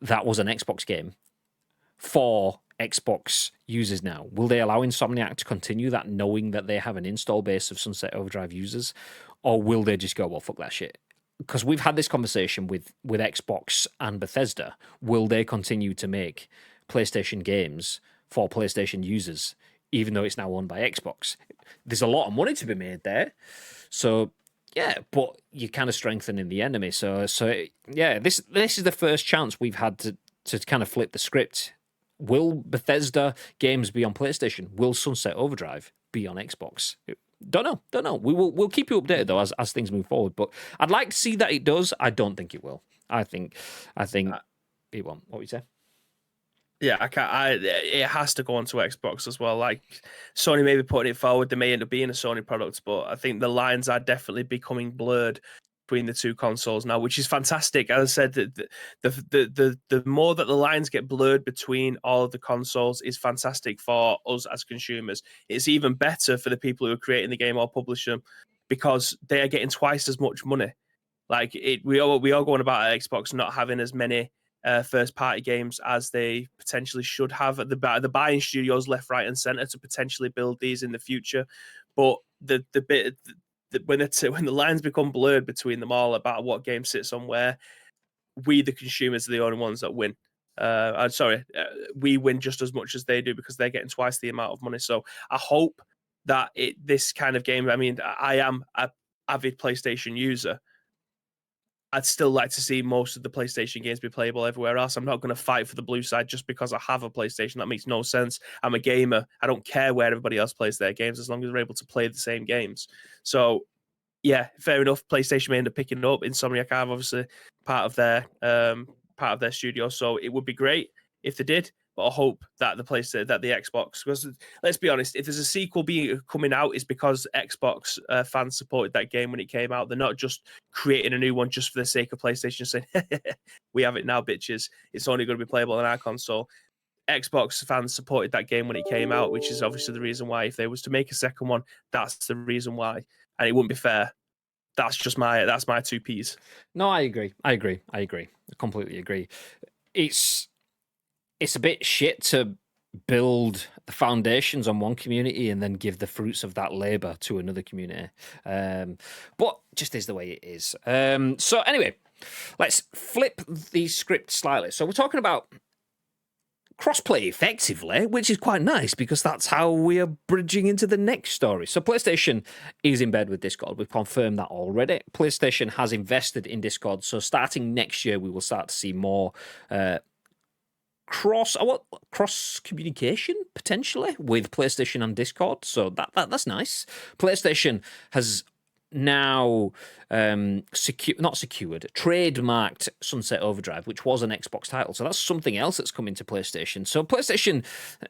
that was an Xbox game for Xbox users now? Will they allow Insomniac to continue that, knowing that they have an install base of Sunset Overdrive users? Or will they just go, well, fuck that shit? Because we've had this conversation with Xbox and Bethesda. Will they continue to make PlayStation games for PlayStation users, even though it's now owned by Xbox? There's a lot of money to be made there. So, yeah, but you're kind of strengthening the enemy. So yeah, this is the first chance we've had to kind of flip the script. Will Bethesda games be on PlayStation? Will Sunset Overdrive be on Xbox? Don't know. We'll keep you updated though as things move forward. But I'd like to see that it does. I don't think it will. I think it won't. What would you say? Yeah, it has to go onto Xbox as well. Like Sony may be putting it forward, they may end up being a Sony product, but I think the lines are definitely becoming blurred between the two consoles now, which is fantastic. As I said, the more that the lines get blurred between all of the consoles is fantastic for us as consumers. It's even better for the people who are creating the game or publish them, because they are getting twice as much money. Like we are going about Xbox not having as many first party games as they potentially should have. The buying studios left, right, and center to potentially build these in the future, but when the lines become blurred between them all about what game sits on where, we the consumers are the only ones that win. We win just as much as they do, because they're getting twice the amount of money. So I hope that this kind of game, I mean, I am an avid PlayStation user. I'd still like to see most of the PlayStation games be playable everywhere else. I'm not going to fight for the blue side just because I have a PlayStation. That makes no sense. I'm a gamer. I don't care where everybody else plays their games, as long as they're able to play the same games. So, yeah, fair enough. PlayStation may end up picking it up. Insomniac are obviously part of their studio, so it would be great if they did. But I hope that the Xbox, because let's be honest, if there's a sequel coming out, it's because Xbox fans supported that game when it came out. They're not just creating a new one just for the sake of PlayStation saying, we have it now, bitches. It's only going to be playable on our console. Xbox fans supported that game when it came out, which is obviously the reason why if they was to make a second one, that's the reason why. And it wouldn't be fair. That's my 2 Ps. No, I agree. I completely agree. It's a bit shit to build the foundations on one community and then give the fruits of that labor to another community. But just is the way it is. So anyway, let's flip the script slightly. So we're talking about crossplay effectively, which is quite nice because that's how we are bridging into the next story. So PlayStation is in bed with Discord. We've confirmed that already. PlayStation has invested in Discord. So starting next year, we will start to see more cross communication potentially with PlayStation and Discord. So that's nice. PlayStation has now trademarked Sunset Overdrive, which was an Xbox title. So that's something else that's coming to PlayStation. So PlayStation,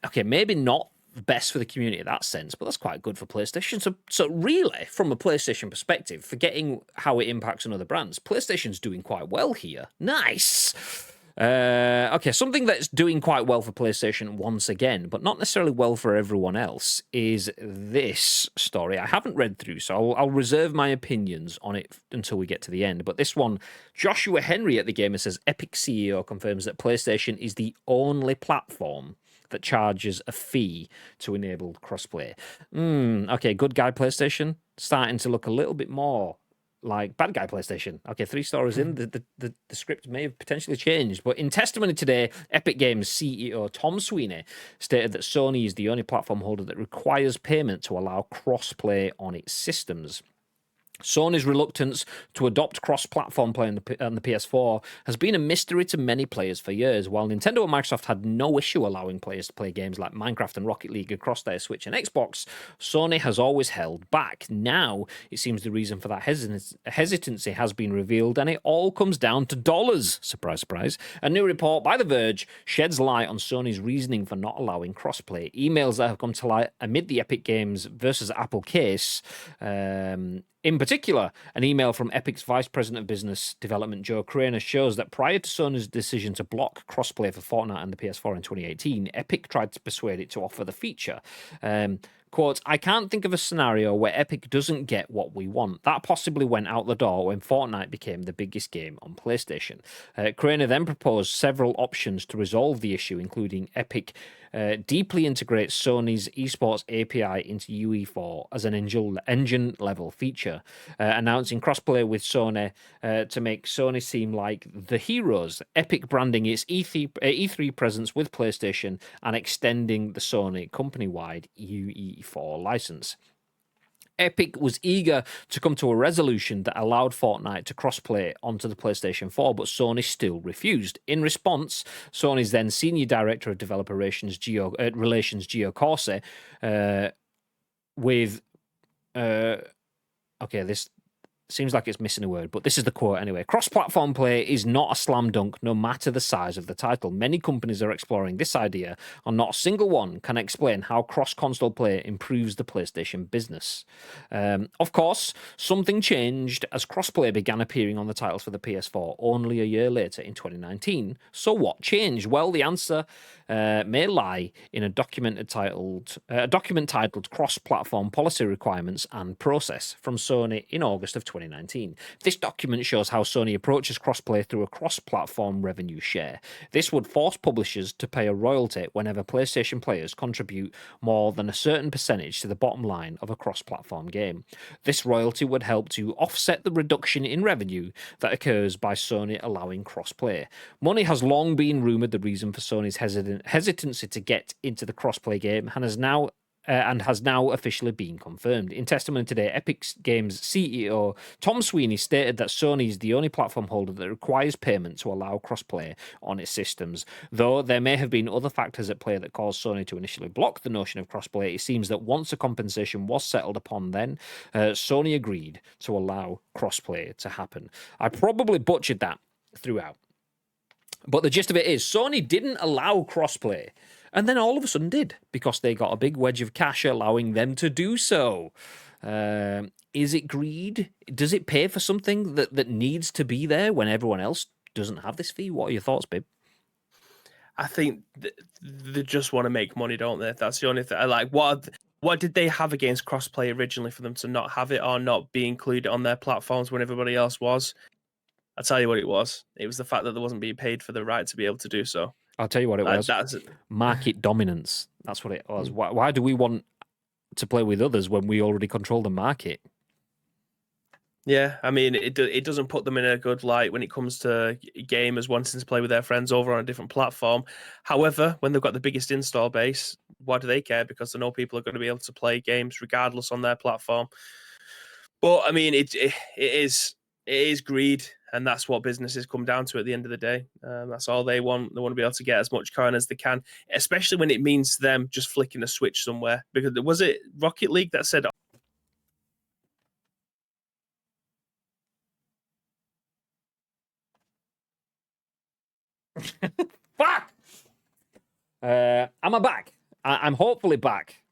okay, maybe not best for the community in that sense, but that's quite good for PlayStation. So really, from a PlayStation perspective, forgetting how it impacts on other brands, PlayStation's doing quite well here. Nice. Okay, something that's doing quite well for PlayStation once again, but not necessarily well for everyone else, is this story. I haven't read through, so I'll reserve my opinions on it until we get to the end. But this one, Joshua Henry at The Gamer says, Epic CEO confirms that PlayStation is the only platform that charges a fee to enable crossplay. Okay, good guy PlayStation, starting to look a little bit more like bad guy PlayStation. Okay, 3 stories in, the script may have potentially changed. But in testimony today, Epic Games CEO Tom Sweeney stated that Sony is the only platform holder that requires payment to allow crossplay on its systems. Sony's reluctance to adopt cross-platform play on the PS4 has been a mystery to many players for years. While Nintendo and Microsoft had no issue allowing players to play games like Minecraft and Rocket League across their Switch and Xbox, Sony has always held back. Now, it seems the reason for that hesitancy has been revealed, and it all comes down to dollars. Surprise, surprise. A new report by The Verge sheds light on Sony's reasoning for not allowing crossplay. Emails that have come to light amid the Epic Games versus Apple case, in particular, an email from Epic's Vice President of Business Development, Joe Craner, shows that prior to Sony's decision to block crossplay for Fortnite and the PS4 in 2018, Epic tried to persuade it to offer the feature. Quote, I can't think of a scenario where Epic doesn't get what we want. That possibly went out the door when Fortnite became the biggest game on PlayStation. Craner then proposed several options to resolve the issue, including Epic deeply integrates Sony's esports API into UE4 as an engine-level feature, announcing crossplay with Sony to make Sony seem like the heroes, Epic branding its E3 presence with PlayStation, and extending the Sony company-wide UE4 license. Epic was eager to come to a resolution that allowed Fortnite to crossplay onto the PlayStation 4, but Sony still refused. In response, Sony's then Senior Director of Developer Relations, Gio Corsi, this seems like it's missing a word, but this is the quote anyway. Cross-platform play is not a slam dunk, no matter the size of the title. Many companies are exploring this idea, and not a single one can explain how cross-console play improves the PlayStation business. Of course, something changed as crossplay began appearing on the titles for the PS4 only a year later in 2019. So what changed? Well, the answer may lie in a document titled Cross-Platform Policy Requirements and Process from Sony in August of 2019. This document shows how Sony approaches crossplay through a cross-platform revenue share. This would force publishers to pay a royalty whenever PlayStation players contribute more than a certain percentage to the bottom line of a cross-platform game. This royalty would help to offset the reduction in revenue that occurs by Sony allowing crossplay. Money has long been rumoured the reason for Sony's hesitancy to get into the crossplay game and has now officially been confirmed. In testimony today, Epic Games CEO Tom Sweeney stated that Sony is the only platform holder that requires payment to allow crossplay on its systems. Though there may have been other factors at play that caused Sony to initially block the notion of crossplay, it seems that once a compensation was settled upon then, Sony agreed to allow crossplay to happen. I probably butchered that throughout. But the gist of it is Sony didn't allow crossplay, and then all of a sudden did because they got a big wedge of cash allowing them to do so. Is it greed? Does it pay for something that needs to be there when everyone else doesn't have this fee? What are your thoughts, babe? I think they just want to make money, don't they? That's the only thing. Like, what did they have against crossplay originally for them to not have it or not be included on their platforms when everybody else was? I'll tell you what it was. It was the fact that they wasn't being paid for the right to be able to do so. I'll tell you what it was. That's Market dominance. That's what it was. Why do we want to play with others when we already control the market? Yeah, I mean, it doesn't put them in a good light when it comes to gamers wanting to play with their friends over on a different platform. However, when they've got the biggest install base, why do they care? Because they know people are going to be able to play games regardless on their platform. But I mean, it is greed, and that's what businesses come down to at the end of the day. That's all they want. They want to be able to get as much coin as they can, especially when it means them just flicking a switch somewhere. Because was it Rocket League that said, Fuck! Am I back? I'm hopefully back.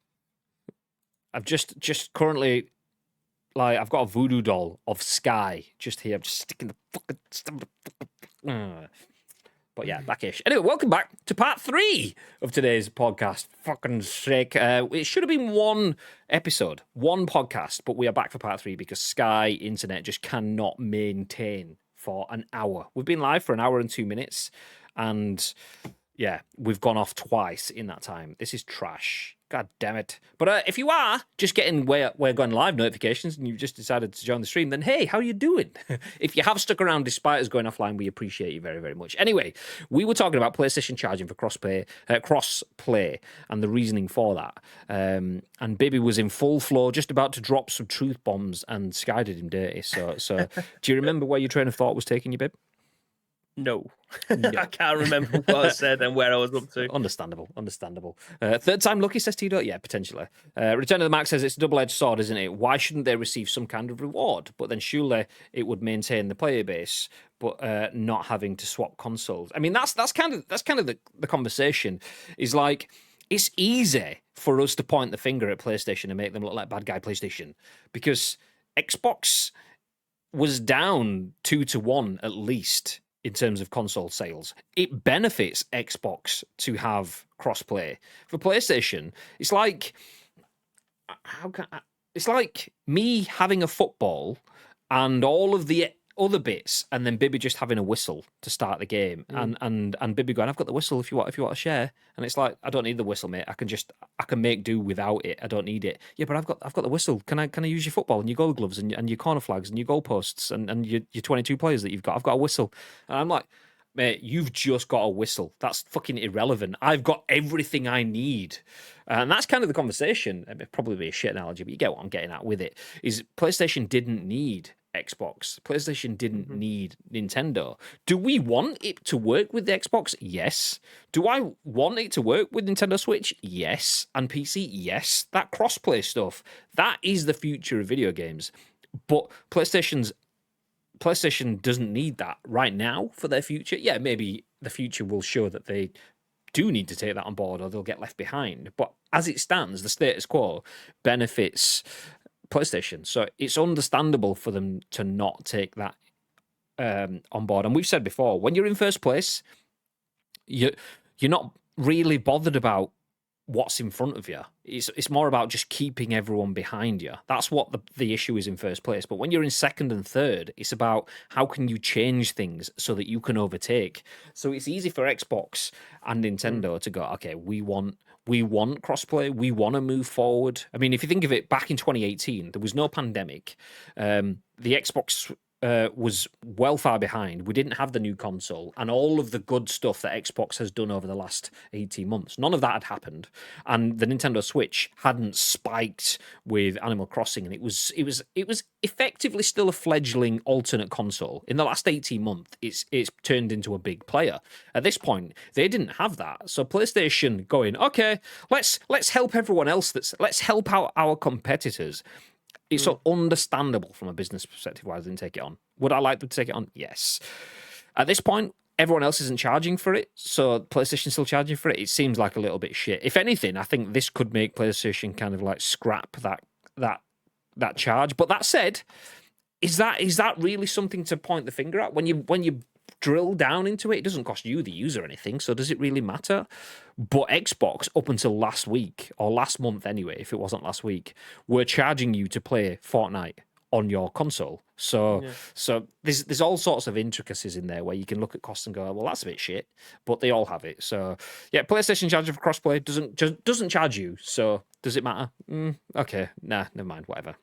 I've just currently, like, I've got a voodoo doll of Sky just here. I'm just sticking the fucking... But yeah, backish. Anyway, welcome back to part 3 of today's podcast. Fucking sake. It should have been one episode, one podcast, but we are back for part 3 because Sky Internet just cannot maintain for an hour. We've been live for an hour and 2 minutes, and yeah, we've gone off twice in that time. This is trash. God damn it. But if you are just getting we're going live notifications and you've just decided to join the stream, then hey, how you doing? If you have stuck around despite us going offline, we appreciate you very, very much. Anyway, we were talking about PlayStation charging for crossplay and the reasoning for that. And Bibby was in full flow, just about to drop some truth bombs, and Sky did him dirty. So do you remember where your train of thought was taking you, Bib? no? I can't remember what I said and where I was up to. Understandable. Third time lucky, says Tito. Yeah, potentially. Return of the Mac says it's a double-edged sword, isn't it? Why shouldn't they receive some kind of reward? But then surely it would maintain the player base, but not having to swap consoles. I mean, that's kind of the conversation. Is like, it's easy for us to point the finger at PlayStation and make them look like bad guy PlayStation, because Xbox was down 2-1 at least in terms of console sales. It benefits Xbox to have crossplay. For PlayStation, it's like, it's like me having a football and all of the other bits, and then Bibby just having a whistle to start the game, and Bibby going, "I've got the whistle if you want to share." And it's like, I don't need the whistle, mate. I can make do without it. I don't need it. Yeah, but I've got the whistle. Can I use your football and your goal gloves and your corner flags and your goalposts and your 22 players that you've got? I've got a whistle. And I'm like, mate, you've just got a whistle. That's fucking irrelevant. I've got everything I need. And that's kind of the conversation. It'd probably be a shit analogy, but you get what I'm getting at with it. Is PlayStation didn't need Xbox. PlayStation didn't need Nintendo. Do we want it to work with the Xbox? Yes. Do I want it to work with Nintendo Switch? Yes. And PC? Yes. That crossplay stuff, that is the future of video games. But PlayStation doesn't need that right now for their future. Yeah, maybe the future will show that they do need to take that on board or they'll get left behind. But as it stands, the status quo benefits PlayStation. So it's understandable for them to not take that on board. And we've said before, when you're in first place, you're not really bothered about what's in front of you. It's more about just keeping everyone behind you. That's what the issue is in first place. But when you're in second and third, it's about how can you change things so that you can overtake. So it's easy for Xbox and Nintendo to go, okay, we want crossplay. We want to move forward. I mean, if you think of it, back in 2018, there was no pandemic. The Xbox was well far behind. We didn't have the new console and all of the good stuff that Xbox has done over the last 18 months. None of that had happened. And the Nintendo Switch hadn't spiked with Animal Crossing, and it was effectively still a fledgling alternate console. In the last 18 months, it's turned into a big player. At this point, they didn't have that. So PlayStation going, okay, let's help everyone else. Let's help out our competitors. It's so understandable from a business perspective why I didn't take it on. Would I like them to take it on? Yes. At this point, everyone else isn't charging for it, so PlayStation's still charging for it. It seems like a little bit shit. If anything, I think this could make PlayStation kind of like scrap that charge. But that said, is that really something to point the finger at? When you drill down into it, it doesn't cost you, the user, anything. So does it really matter? But Xbox, up until last week, or last month anyway, if it wasn't last week, were charging you to play Fortnite on your console. So there's all sorts of intricacies in there where you can look at costs and go, well, that's a bit shit, but they all have it. So yeah, PlayStation charging for crossplay doesn't charge you. So does it matter? Okay, nah, never mind, whatever.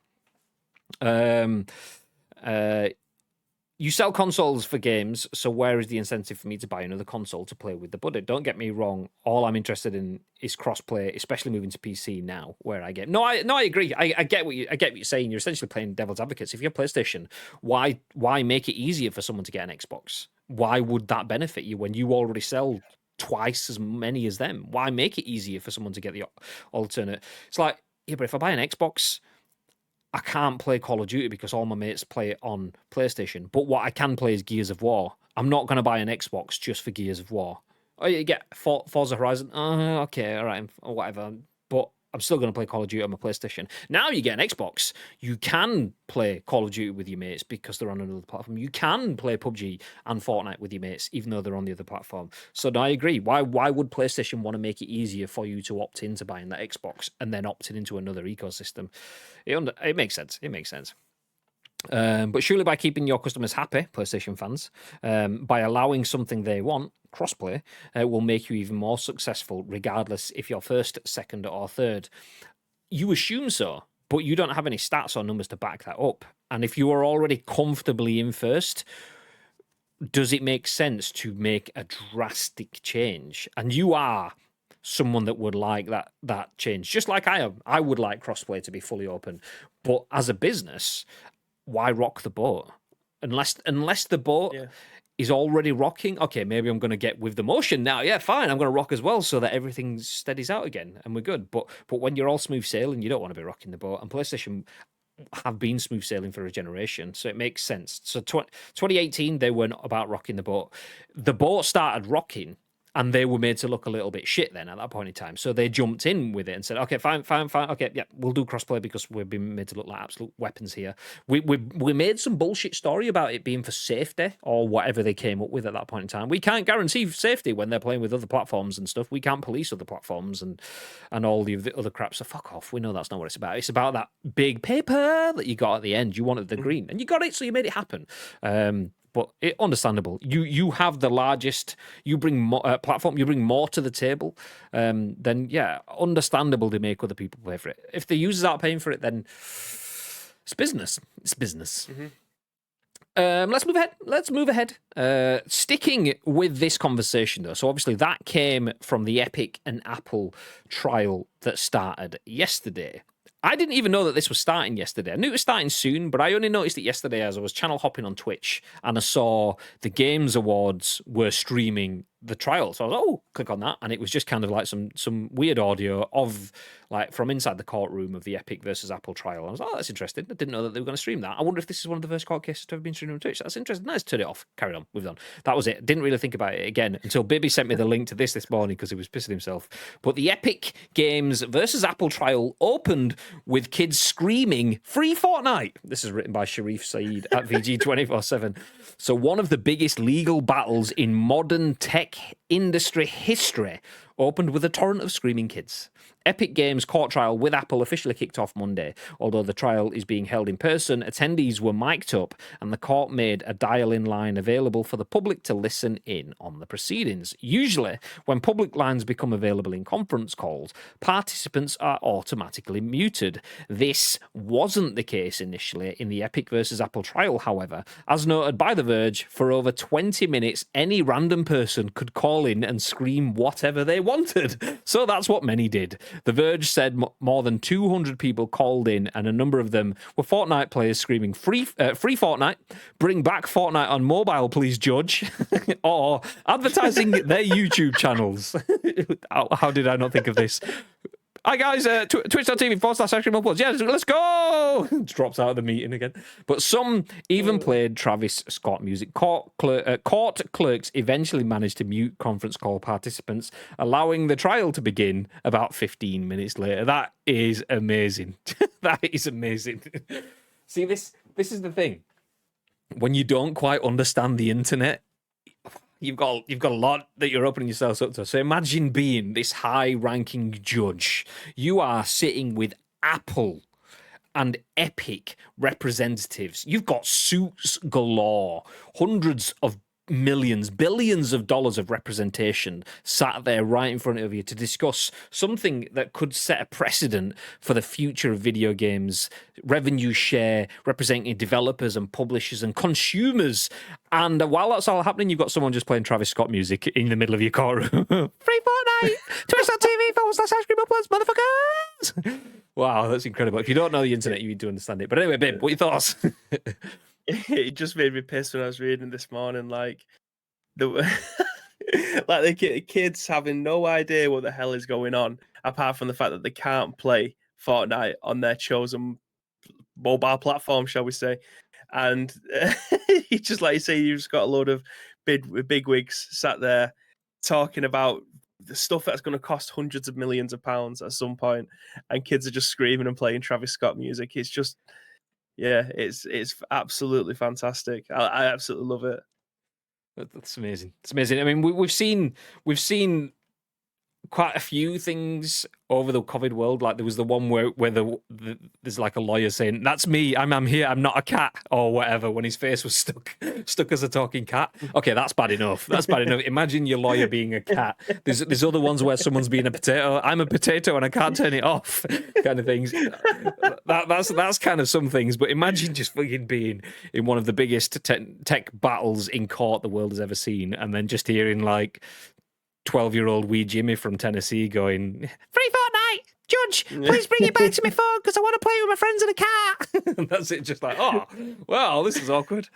You sell consoles for games, so where is the incentive for me to buy another console to play with the buddy? Don't get me wrong. All I'm interested in is crossplay, especially moving to PC now, where I get I agree. I get what you're saying. You're essentially playing devil's advocates. If you're PlayStation, why make it easier for someone to get an Xbox? Why would that benefit you when you already sell twice as many as them? Why make it easier for someone to get the alternate? It's like, yeah, but if I buy an Xbox, I can't play Call of Duty because all my mates play it on PlayStation. But what I can play is Gears of War. I'm not going to buy an Xbox just for Gears of War. Oh, you get Forza Horizon. Okay, all right, whatever. But I'm still going to play Call of Duty on my PlayStation. Now you get an Xbox, you can play Call of Duty with your mates because they're on another platform. You can play PUBG and Fortnite with your mates, even though they're on the other platform. So no, I agree. Why would PlayStation want to make it easier for you to opt into buying that Xbox and then opting into another ecosystem? It makes sense. It makes sense. But surely by keeping your customers happy, PlayStation fans, by allowing something they want, crossplay, will make you even more successful, regardless if you're first, second, or third. You assume so, but you don't have any stats or numbers to back that up. And if you are already comfortably in first, does it make sense to make a drastic change? And you are someone that would like that change, just like I am. I would like crossplay to be fully open. But as a business, why rock the boat? Unless the boat is already rocking, okay, maybe I'm going to get with the motion now. Yeah, fine, I'm going to rock as well so that everything steadies out again and we're good. But when you're all smooth sailing, you don't want to be rocking the boat. And PlayStation have been smooth sailing for a generation, so it makes sense. So 2018, they weren't about rocking the boat. The boat started rocking, and they were made to look a little bit shit then at that point in time. So they jumped in with it and said, okay, fine. Okay, yeah, we'll do crossplay because we've been made to look like absolute weapons here. We made some bullshit story about it being for safety or whatever they came up with at that point in time. We can't guarantee safety when they're playing with other platforms and stuff. We can't police other platforms and all the other crap. So fuck off. We know that's not what it's about. It's about that big paper that you got at the end. You wanted the green and you got it, so you made it happen. But understandable. You have the largest. You bring more platform. You bring more to the table. Then yeah, understandable to make other people pay for it. If the users aren't paying for it, then it's business. It's business. Let's move ahead. Sticking with this conversation though, so obviously that came from the Epic and Apple trial that started yesterday. I didn't even know that this was starting yesterday. I knew it was starting soon, but I only noticed it yesterday as I was channel hopping on Twitch and I saw the Games Awards were streaming the trial. So I was like, oh, click on that. And it was just kind of like some weird audio of like from inside the courtroom of the Epic versus Apple trial. I was like, oh, that's interesting. I didn't know that they were going to stream that. I wonder if this is one of the first court cases to have been streamed on Twitch. That's interesting. Nice, turn it off. Carried on. Moved on. That was it. Didn't really think about it again until Bibby sent me the link to this morning because he was pissing himself. But the Epic Games versus Apple trial opened with kids screaming, "Free Fortnite!" This is written by Sherif Saed at VG247. So one of the biggest legal battles in modern tech industry history opened with a torrent of screaming kids. Epic Games' court trial with Apple officially kicked off Monday. Although the trial is being held in person, attendees were mic'd up and the court made a dial-in line available for the public to listen in on the proceedings. Usually, when public lines become available in conference calls, participants are automatically muted. This wasn't the case initially in the Epic versus Apple trial, however. As noted by The Verge, for over 20 minutes, any random person could call in and scream whatever they wanted. So that's what many did. The Verge said more than 200 people called in, and a number of them were Fortnite players screaming, free Fortnite, bring back Fortnite on mobile, please, Judge, or advertising their YouTube channels. How did I not think of this? Hi guys, twitch.tv/ice-cream-uploads. Yeah, let's go. Drops out of the meeting again. But some even played Travis Scott music. Court clerks eventually managed to mute conference call participants, allowing the trial to begin about 15 minutes later. That is amazing. That is amazing. See, this is the thing. When you don't quite understand the internet, you've got a lot that you're opening yourselves up to. So imagine being this high-ranking judge. You are sitting with Apple and Epic representatives. You've got suits galore, hundreds of millions, billions of dollars of representation sat there right in front of you to discuss something that could set a precedent for the future of video games, revenue share, representing developers and publishers and consumers. And while that's all happening, you've got someone just playing Travis Scott music in the middle of your courtroom. Free Fortnite! Twitch.tv/ice-cream-uploads, motherfuckers! Wow, that's incredible. If you don't know the internet, you need to understand it. But anyway, babe, what are your thoughts? It just made me pissed when I was reading this morning, like the like the kids having no idea what the hell is going on, apart from the fact that they can't play Fortnite on their chosen mobile platform, shall we say? And it's just like you say, you've just got a load of big wigs sat there talking about the stuff that's going to cost hundreds of millions of pounds at some point, and kids are just screaming and playing Travis Scott music. It's just. Yeah, it's absolutely fantastic. I absolutely love it. That's amazing. It's amazing. I mean, we've seen quite a few things over the COVID world. Like there was the one where there's like a lawyer saying, "That's me. I'm here. I'm not a cat," or whatever. When his face was stuck as a talking cat. Okay, that's bad enough. That's bad enough. Imagine your lawyer being a cat. There's other ones where someone's being a potato. I'm a potato and I can't turn it off. Kind of things. That's kind of some things. But imagine just fucking being in one of the biggest tech battles in court the world has ever seen, and then just hearing like 12-year-old wee Jimmy from Tennessee going, "Free Fortnite! Judge, please bring it back to my phone because I want to play with my friends in a car." And that's it, just like, oh, well, this is awkward.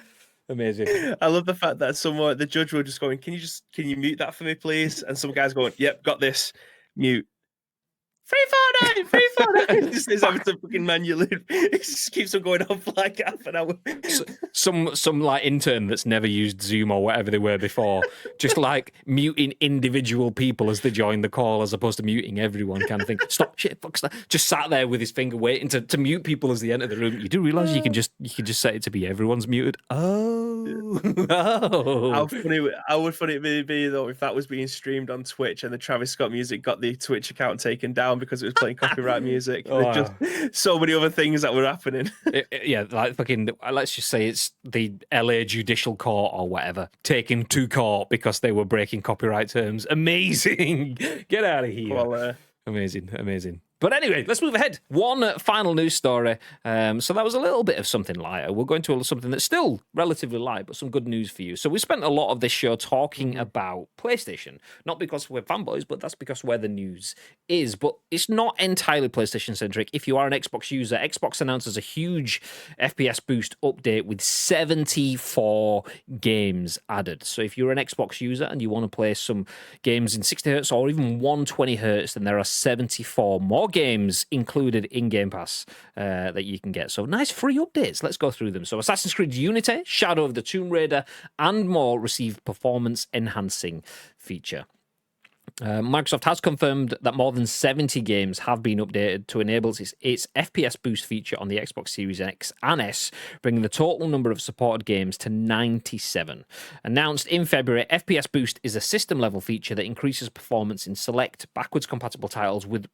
Amazing. I love the fact that the judge will just going, can you mute that for me, please? And some guy's going, "Yep, got this. Mute. Free Fortnite! Free Fortnite!" Just is having to fucking manually. It just keeps on going on for like half an hour. Some like intern that's never used Zoom or whatever they were before, just like muting individual people as they join the call, as opposed to muting everyone, kind of thing. Stop, shit, fuck, stop. Just sat there with his finger waiting to mute people as they enter the room. You do realise you can just set it to be everyone's muted. Oh. How would funny it be though if that was being streamed on Twitch and the Travis Scott music got the Twitch account taken down because it was playing copyright music. There's just so many other things that were happening. Yeah, like fucking, let's just say it's the LA Judicial Court or whatever, taken to court because they were breaking copyright terms. Amazing. Get out of here. Well, amazing. But anyway, let's move ahead. One final news story. So that was a little bit of something lighter. We'll go into something that's still relatively light, but some good news for you. So we spent a lot of this show talking about PlayStation. Not because we're fanboys, but that's because where the news is. But it's not entirely PlayStation-centric. If you are an Xbox user, Xbox announces a huge FPS Boost update with 74 games added. So if you're an Xbox user and you want to play some games in 60Hz or even 120Hz, then there are 74 more games included in Game Pass that you can get. So nice free updates. Let's go through them. So Assassin's Creed Unity, Shadow of the Tomb Raider, and more receive performance-enhancing feature. Microsoft has confirmed that more than 70 games have been updated to enable its FPS Boost feature on the Xbox Series X and S, bringing the total number of supported games to 97. Announced in February, FPS Boost is a system-level feature that increases performance in select backwards-compatible titles without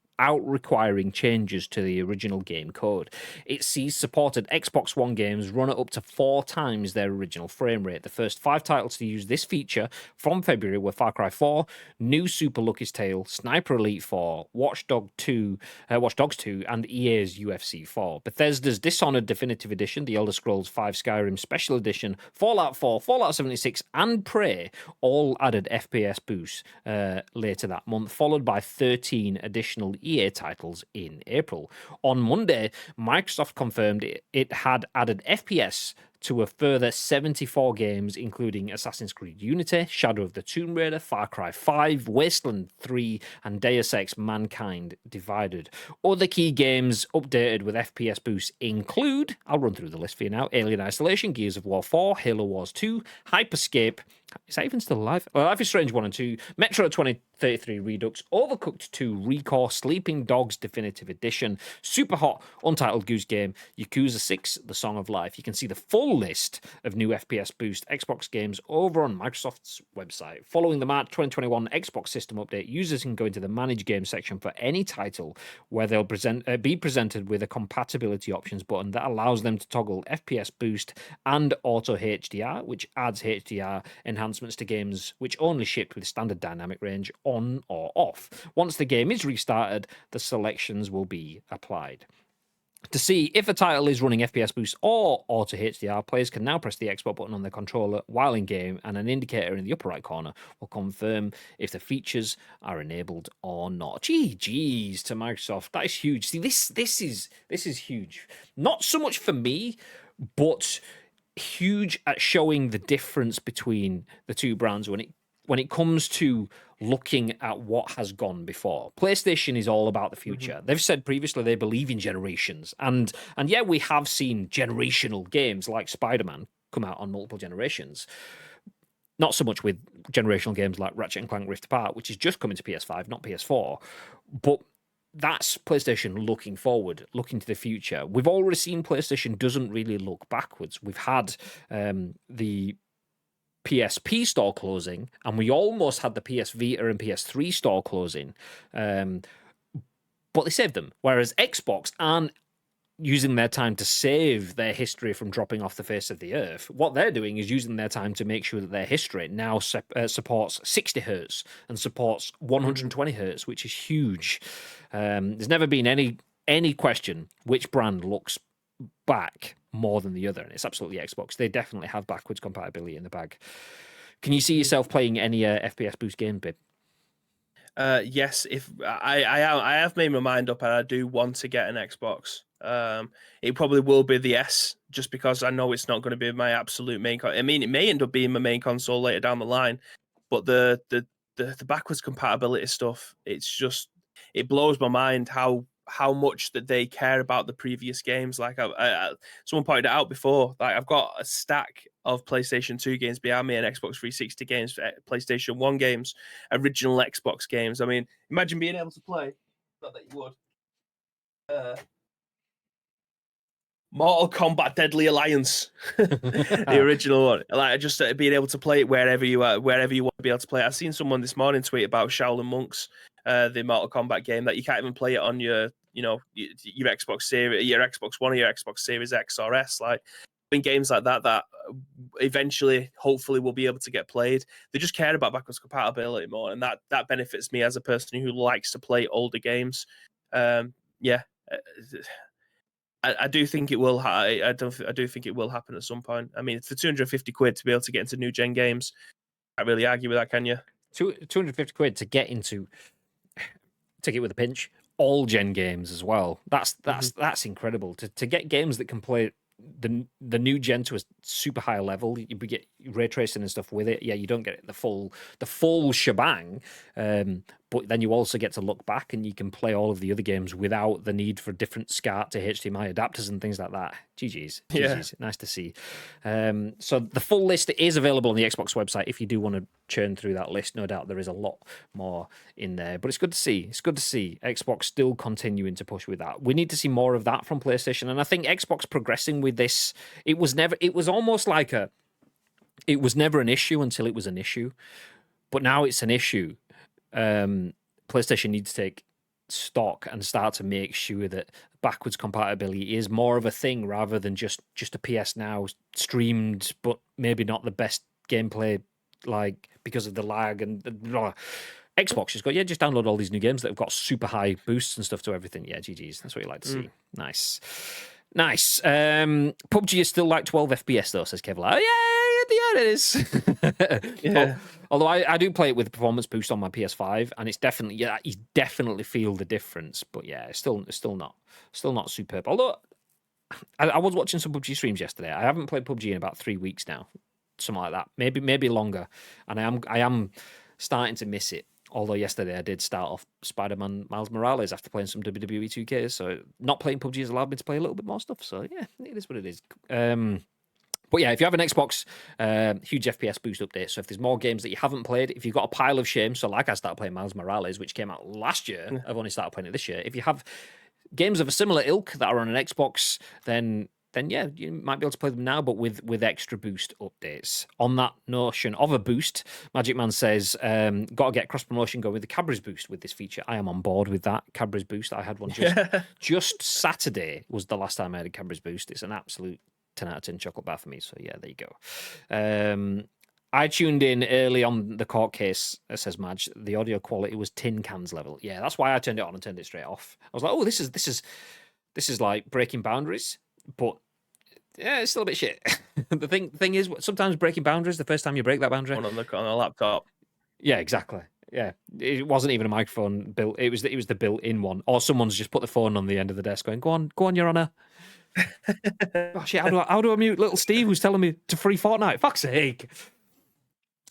requiring changes to the original game code. It sees supported Xbox One games run at up to 4 times their original frame rate. The first 5 titles to use this feature from February were Far Cry 4, New Super Lucky's Tale, Sniper Elite 4, Watch Dogs 2, and EA's UFC 4. Bethesda's Dishonored Definitive Edition, The Elder Scrolls V Skyrim Special Edition, Fallout 4, Fallout 76, and Prey all added FPS boosts later that month, followed by 13 additional EA titles in April. On Monday, Microsoft confirmed it had added FPS to a further 74 games, including Assassin's Creed Unity, Shadow of the Tomb Raider, Far Cry 5, Wasteland 3, and Deus Ex Mankind Divided. Other key games updated with FPS Boost include, I'll run through the list for you now, Alien Isolation, Gears of War 4, Halo Wars 2, Hyperscape, is that even still alive? Life is Strange 1 and 2, Metro 2033 Redux, Overcooked 2, Recore, Sleeping Dogs Definitive Edition, Super Hot Untitled Goose Game, Yakuza 6, The Song of Life. You can see the full list of new FPS Boost Xbox games over on Microsoft's website. Following the March 2021 Xbox system update, users can go into the Manage Game section for any title where they'll be presented with a compatibility options button that allows them to toggle FPS Boost and Auto HDR, which adds HDR enhancements to games which only shipped with standard dynamic range on or off. Once the game is restarted, the selections will be applied. To see if a title is running FPS Boost or Auto HDR, players can now press the Xbox button on their controller while in game, and an indicator in the upper right corner will confirm if the features are enabled or not. GG's to Microsoft. That is huge. See, this is huge. Not so much for me, but huge at showing the difference between the two brands when it comes to looking at what has gone before. PlayStation is all about the future. They've said previously they believe in generations. And yeah, we have seen generational games like Spider-Man come out on multiple generations. Not so much with generational games like Ratchet & Clank Rift Apart, which is just coming to PS5, not PS4. But that's PlayStation looking forward, looking to the future. We've already seen PlayStation doesn't really look backwards. We've had the PSP store closing, and we almost had the PS Vita and PS3 store closing, but they saved them. Whereas Xbox aren't using their time to save their history from dropping off the face of the earth. What they're doing is using their time to make sure that their history now supports 60 hertz and supports 120 hertz, which is huge. There's never been any question which brand looks back more than the other, and it's absolutely Xbox. They definitely have backwards compatibility in the bag. Can you see yourself playing any FPS Boost game, Bib? Yes, if I have made my mind up, and I do want to get an Xbox. It probably will be the S, just because I know it's not going to be my absolute main. I mean, it may end up being my main console later down the line, but the backwards compatibility stuff, it blows my mind how much that they care about the previous games. Like someone pointed it out before, like I've got a stack of PlayStation 2 games behind me and Xbox 360 games, PlayStation 1 games, original Xbox games. I mean, imagine being able to play, not that you would, Mortal Kombat Deadly Alliance, the original one. Like just being able to play it wherever you want to be able to play it. I've seen someone this morning tweet about Shaolin Monks, the Mortal Kombat game, that you can't even play it on your Xbox Series, your Xbox One, or your Xbox Series X or S. Like in games like that eventually, hopefully, will be able to get played. They just care about backwards compatibility more, and that benefits me as a person who likes to play older games. Yeah. I do think it will. I do think it will happen at some point. I mean, it's for 250 quid to be able to get into new gen games. I really argue with that, can you? 250 quid to get into, take it with a pinch, all gen games as well. That's incredible to get games that can play the new gen to a super high level. You get ray tracing and stuff with it. Yeah, you don't get the full shebang, but then you also get to look back and you can play all of the other games without the need for different SCART to HDMI adapters and things like that. GG's. Yeah. Nice to see. So the full list is available on the Xbox website if you do want to churn through that list. No doubt there is a lot more in there, but it's good to see. It's good to see Xbox still continuing to push with that. We need to see more of that from PlayStation, and I think Xbox progressing with this. It was almost like it was never an issue until it was an issue, but now it's an issue. PlayStation needs to take stock and start to make sure that backwards compatibility is more of a thing rather than just a PS Now streamed, but maybe not the best gameplay, like because of the lag and blah. Xbox just got, just download all these new games that have got super high boosts and stuff to everything. Yeah, GG's. That's what you like to see. Nice. PUBG is still like 12 FPS though, says Kevlar. Yeah, it is. Yeah. Although I do play it with performance boost on my PS5, and it's definitely, you definitely feel the difference. But yeah, it's still not superb. Although I was watching some PUBG streams yesterday. I haven't played PUBG in about 3 weeks now, something like that. Maybe longer. And I am starting to miss it. Although yesterday I did start off Spider-Man Miles Morales after playing some WWE 2K. So not playing PUBG has allowed me to play a little bit more stuff. So yeah, it is what it is. But yeah, if you have an Xbox, huge FPS Boost update. So if there's more games that you haven't played, if you've got a pile of shame, so like I started playing Miles Morales, which came out last year, I've only started playing it this year. If you have games of a similar ilk that are on an Xbox, then yeah, you might be able to play them now, but with extra boost updates. On that notion of a boost, Magic Man says, got to get cross promotion going with the Cadbury's boost with this feature. I am on board with that Cadbury's boost. I had one just Saturday was the last time I had a Cadbury's boost. It's an absolute 10 out of 10 chocolate bar for me. So yeah, there you go. I tuned in early on the court case, says Madge. The audio quality was tin cans level. Yeah, that's why I turned it on and turned it straight off. I was like, oh, this is like breaking boundaries, but yeah, it's still a bit shit. The thing is, sometimes breaking boundaries, the first time you break that boundary, on a laptop. Yeah, exactly. Yeah, it wasn't even a microphone built. It was the built-in one, or someone's just put the phone on the end of the desk, going, "Go on, Your Honor." Oh shit! How do I mute little Steve who's telling me to free Fortnite? Fuck's sake.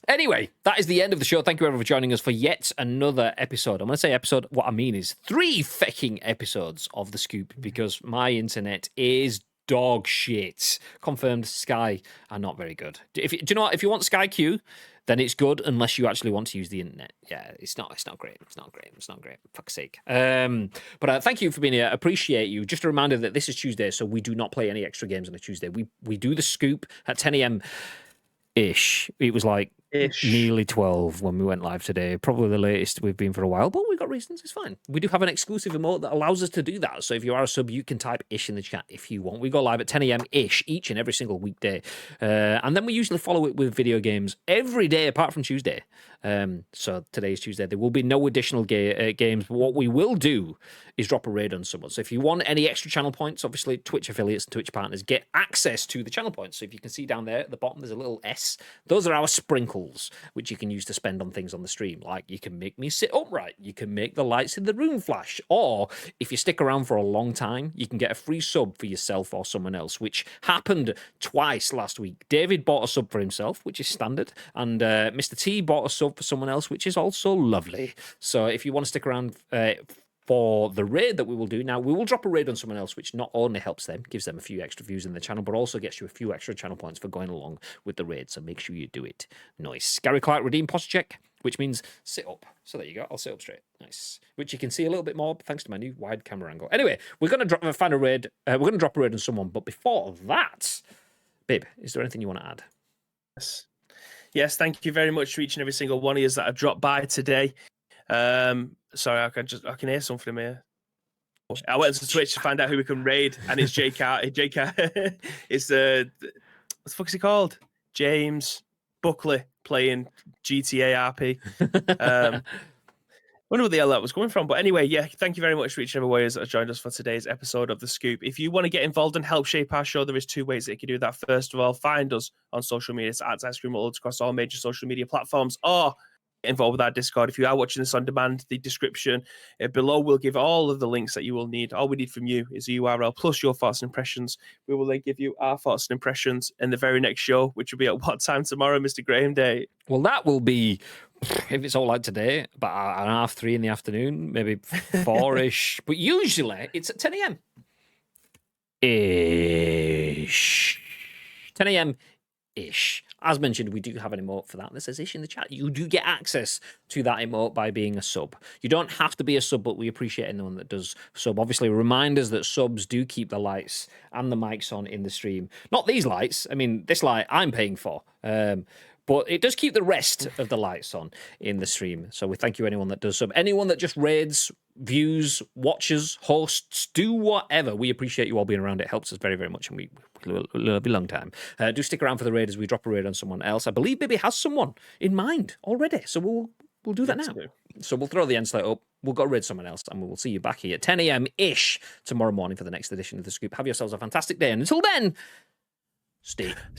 Anyway, that is the end of the show. Thank you everyone for joining us for yet another episode. I'm going to say episode. What I mean is 3 fucking episodes of The Scoop, because my internet is dog shit. Confirmed, Sky are not very good. Do you know what? If you want Sky Q, then it's good, unless you actually want to use the internet. Yeah, it's not great. It's not great. Fuck's sake. But thank you for being here. Appreciate you. Just a reminder that this is Tuesday, so we do not play any extra games on a Tuesday. We do The Scoop at 10 a.m. ish. It was like nearly 12 when we went live today. Probably the latest we've been for a while, but we've got reasons. It's fine. We do have an exclusive emote that allows us to do that. So if you are a sub, you can type ish in the chat if you want. We go live at 10 a.m. ish each and every single weekday. And then we usually follow it with video games every day apart from Tuesday. So today is Tuesday. There will be no additional games. But what we will do is drop a raid on someone. So if you want any extra channel points, obviously Twitch affiliates and Twitch partners get access to the channel points. So if you can see down there at the bottom, there's a little S. Those are our sprinkles, which you can use to spend on things on the stream. Like you can make me sit upright. You can make the lights in the room flash. Or if you stick around for a long time, you can get a free sub for yourself or someone else, which happened twice last week. David bought a sub for himself, which is standard. And Mr. T bought a sub for someone else, which is also lovely. So if you want to stick around for the raid that we will do now, we will drop a raid on someone else, which not only helps them, gives them a few extra views in the channel, but also gets you a few extra channel points for going along with the raid. So make sure you do it. Nice. Gary Clark, redeem posture check, which means sit up. So there you go. I'll sit up straight. Nice. Which you can see a little bit more thanks to my new wide camera angle. Anyway, we're going to find a raid. We're going to drop a raid on someone. But before that, babe, is there anything you want to add? Yes, thank you very much to each and every single one of you that have dropped by today. Sorry, I can hear something here. I went to Twitch to find out who we can raid, and it's JK. It's what the fuck is he called? James Buckley playing GTA RP. Wonder what the hell that was coming from. But anyway, yeah, thank you very much for each and every warriors that have joined us for today's episode of The Scoop. If you want to get involved and help shape our show, there is 2 ways that you can do that. First of all, find us on social media. It's at Ice Cream Uploads across all major social media platforms, or get involved with our Discord. If you are watching this on demand, the description below will give all of the links that you will need. All we need from you is a URL plus your thoughts and impressions. We will then give you our thoughts and impressions in the very next show, which will be at what time tomorrow, Mr. Graham Day? Well, that will be, if it's all like today, about 3:30 in the afternoon, maybe 4-ish. But usually it's at 10 a.m. Ish. 10 a.m. ish. As mentioned, we do have an emote for that. This says ish in the chat. You do get access to that emote by being a sub. You don't have to be a sub, but we appreciate anyone that does sub. Obviously, reminders that subs do keep the lights and the mics on in the stream. Not these lights. I mean, this light I'm paying for. But it does keep the rest of the lights on in the stream. So we thank you anyone that does sub. Anyone that just raids, views, watches, hosts, do whatever. We appreciate you all being around. It helps us very, very much, and we love you long time. Do stick around for the raid as we drop a raid on someone else. I believe Bibby has someone in mind already, so we'll do that now. So we'll throw the end slate up. We'll go raid someone else, and we will see you back here at 10 a.m.-ish tomorrow morning for the next edition of The Scoop. Have yourselves a fantastic day, and until then, stay